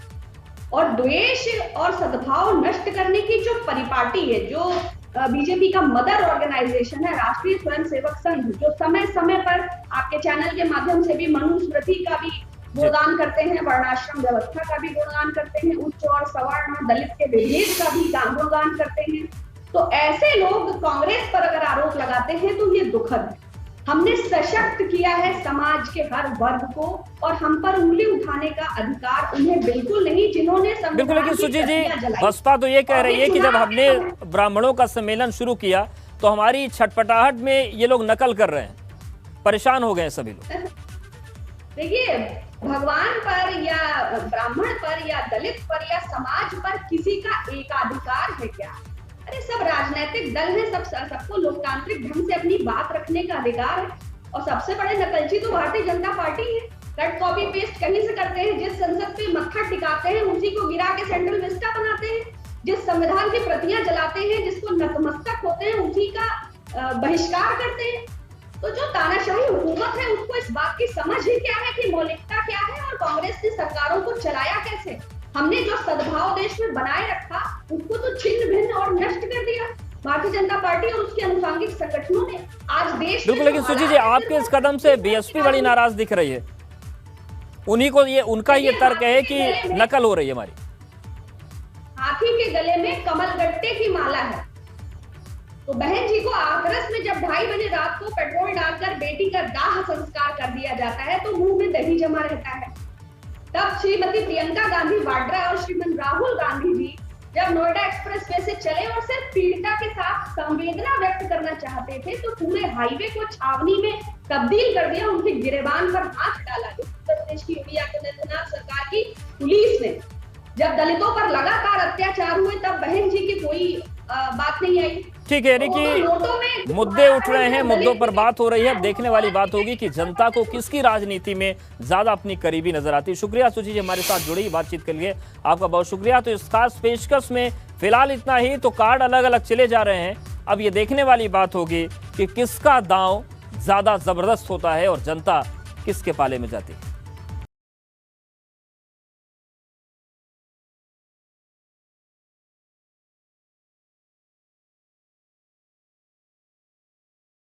Q: और द्वेष और सद्भाव नष्ट करने की जो परिपाटी है, जो बीजेपी का मदर ऑर्गेनाइजेशन है राष्ट्रीय स्वयंसेवक संघ, जो समय समय पर आपके चैनल के माध्यम से भी मनुस्मृति का भी गुणगान करते हैं, वर्णाश्रम व्यवस्था का भी गुणगान करते हैं, उच्च और सवर्ण और दलित के विभेद का भी गुणगान करते हैं, तो ऐसे लोग कांग्रेस पर अगर आरोप लगाते हैं तो ये दुखद है। हमने सशक्त किया है समाज के हर वर्ग को और हम पर उंगली उठाने का अधिकार उन्हें बिल्कुल नहीं, जिन्होंने
A: बिल्कुल। लेकिन सुजी जी, बसपा तो ये कह रही है कि जब हमने ब्राह्मणों का सम्मेलन शुरू किया तो हमारी छटपटाहट में ये लोग नकल कर रहे हैं, परेशान हो गए सभी लोग।
Q: देखिए, भगवान पर या ब्राह्मण पर या दलित पर या समाज पर किसी का एकाधिकार है क्या? अरे सब राजनीतिक दल है, सबको लोकतांत्रिक ढंग से अपनी बात रखने का अधिकार है और सबसे बड़े नकलची तो भारतीय जनता पार्टी है। कट कॉपी पेस्ट कहीं से करते हैं, जिस संसद पे मत्था टिकाते हैं उसी को गिरा के सेंट्रल विस्टा बनाते हैं, जिस संविधान की प्रतियां जलाते हैं, जिसको नतमस्तक होते हैं उसी का बहिष्कार करते हैं। तो जो तानाशाही हुकूमत है उसको इस बात की समझ ही क्या है कि मौलिकता क्या है और कांग्रेस ने सरकारों को चलाया कैसे। हमने जो सद्भाव देश में बनाए रखा उसको तो छिन्न भिन्न और नष्ट कर दिया भारतीय जनता पार्टी और उसके अनुसांगिक संगठनों ने। आज देश
A: बिल्कुल। लेकिन सुजी जी, आपके इस कदम से बीएसपी बड़ी नाराज दिख रही है, उन्हीं को ये उनका ये तर्क है कि नकल हो रही है हमारी।
Q: हाथी के गले में कमलगट्टे की माला है, तो बहन जी को आगरस में जब 2:30 बजे रात को पेट्रोल डालकर बेटी का दाह संस्कार कर दिया जाता है तो मुंह में दही जमा रहता है। तब श्रीमती प्रियंका गांधी वाड्रा और श्रीमान राहुल गांधी जी जब नोएडा एक्सप्रेस वे से चले और सिर्फ पीड़िता के साथ संवेदना व्यक्त करना चाहते थे तो पूरे हाईवे को छावनी में तब्दील कर दिया, उनके गिरेबान पर हाथ डाला। उत्तर प्रदेश की योगी आदित्यनाथ सरकार की पुलिस ने जब दलितों पर लगातार अत्याचार हुए तब बहन जी की कोई बात नहीं आई।
A: ठीक है, यानी कि मुद्दे उठ रहे हैं, मुद्दों पर बात हो रही है। अब देखने वाली बात होगी कि जनता को किसकी राजनीति में ज्यादा अपनी करीबी नजर आती है। शुक्रिया सुजी जी हमारे साथ जुड़ी बातचीत के लिए, आपका बहुत शुक्रिया। तो इस खास पेशकश में फिलहाल इतना ही, तो कार्ड अलग अलग चले जा रहे हैं। अब ये देखने वाली बात होगी कि किसका दांव ज्यादा जबरदस्त होता है और जनता किसके पाले में जाती है।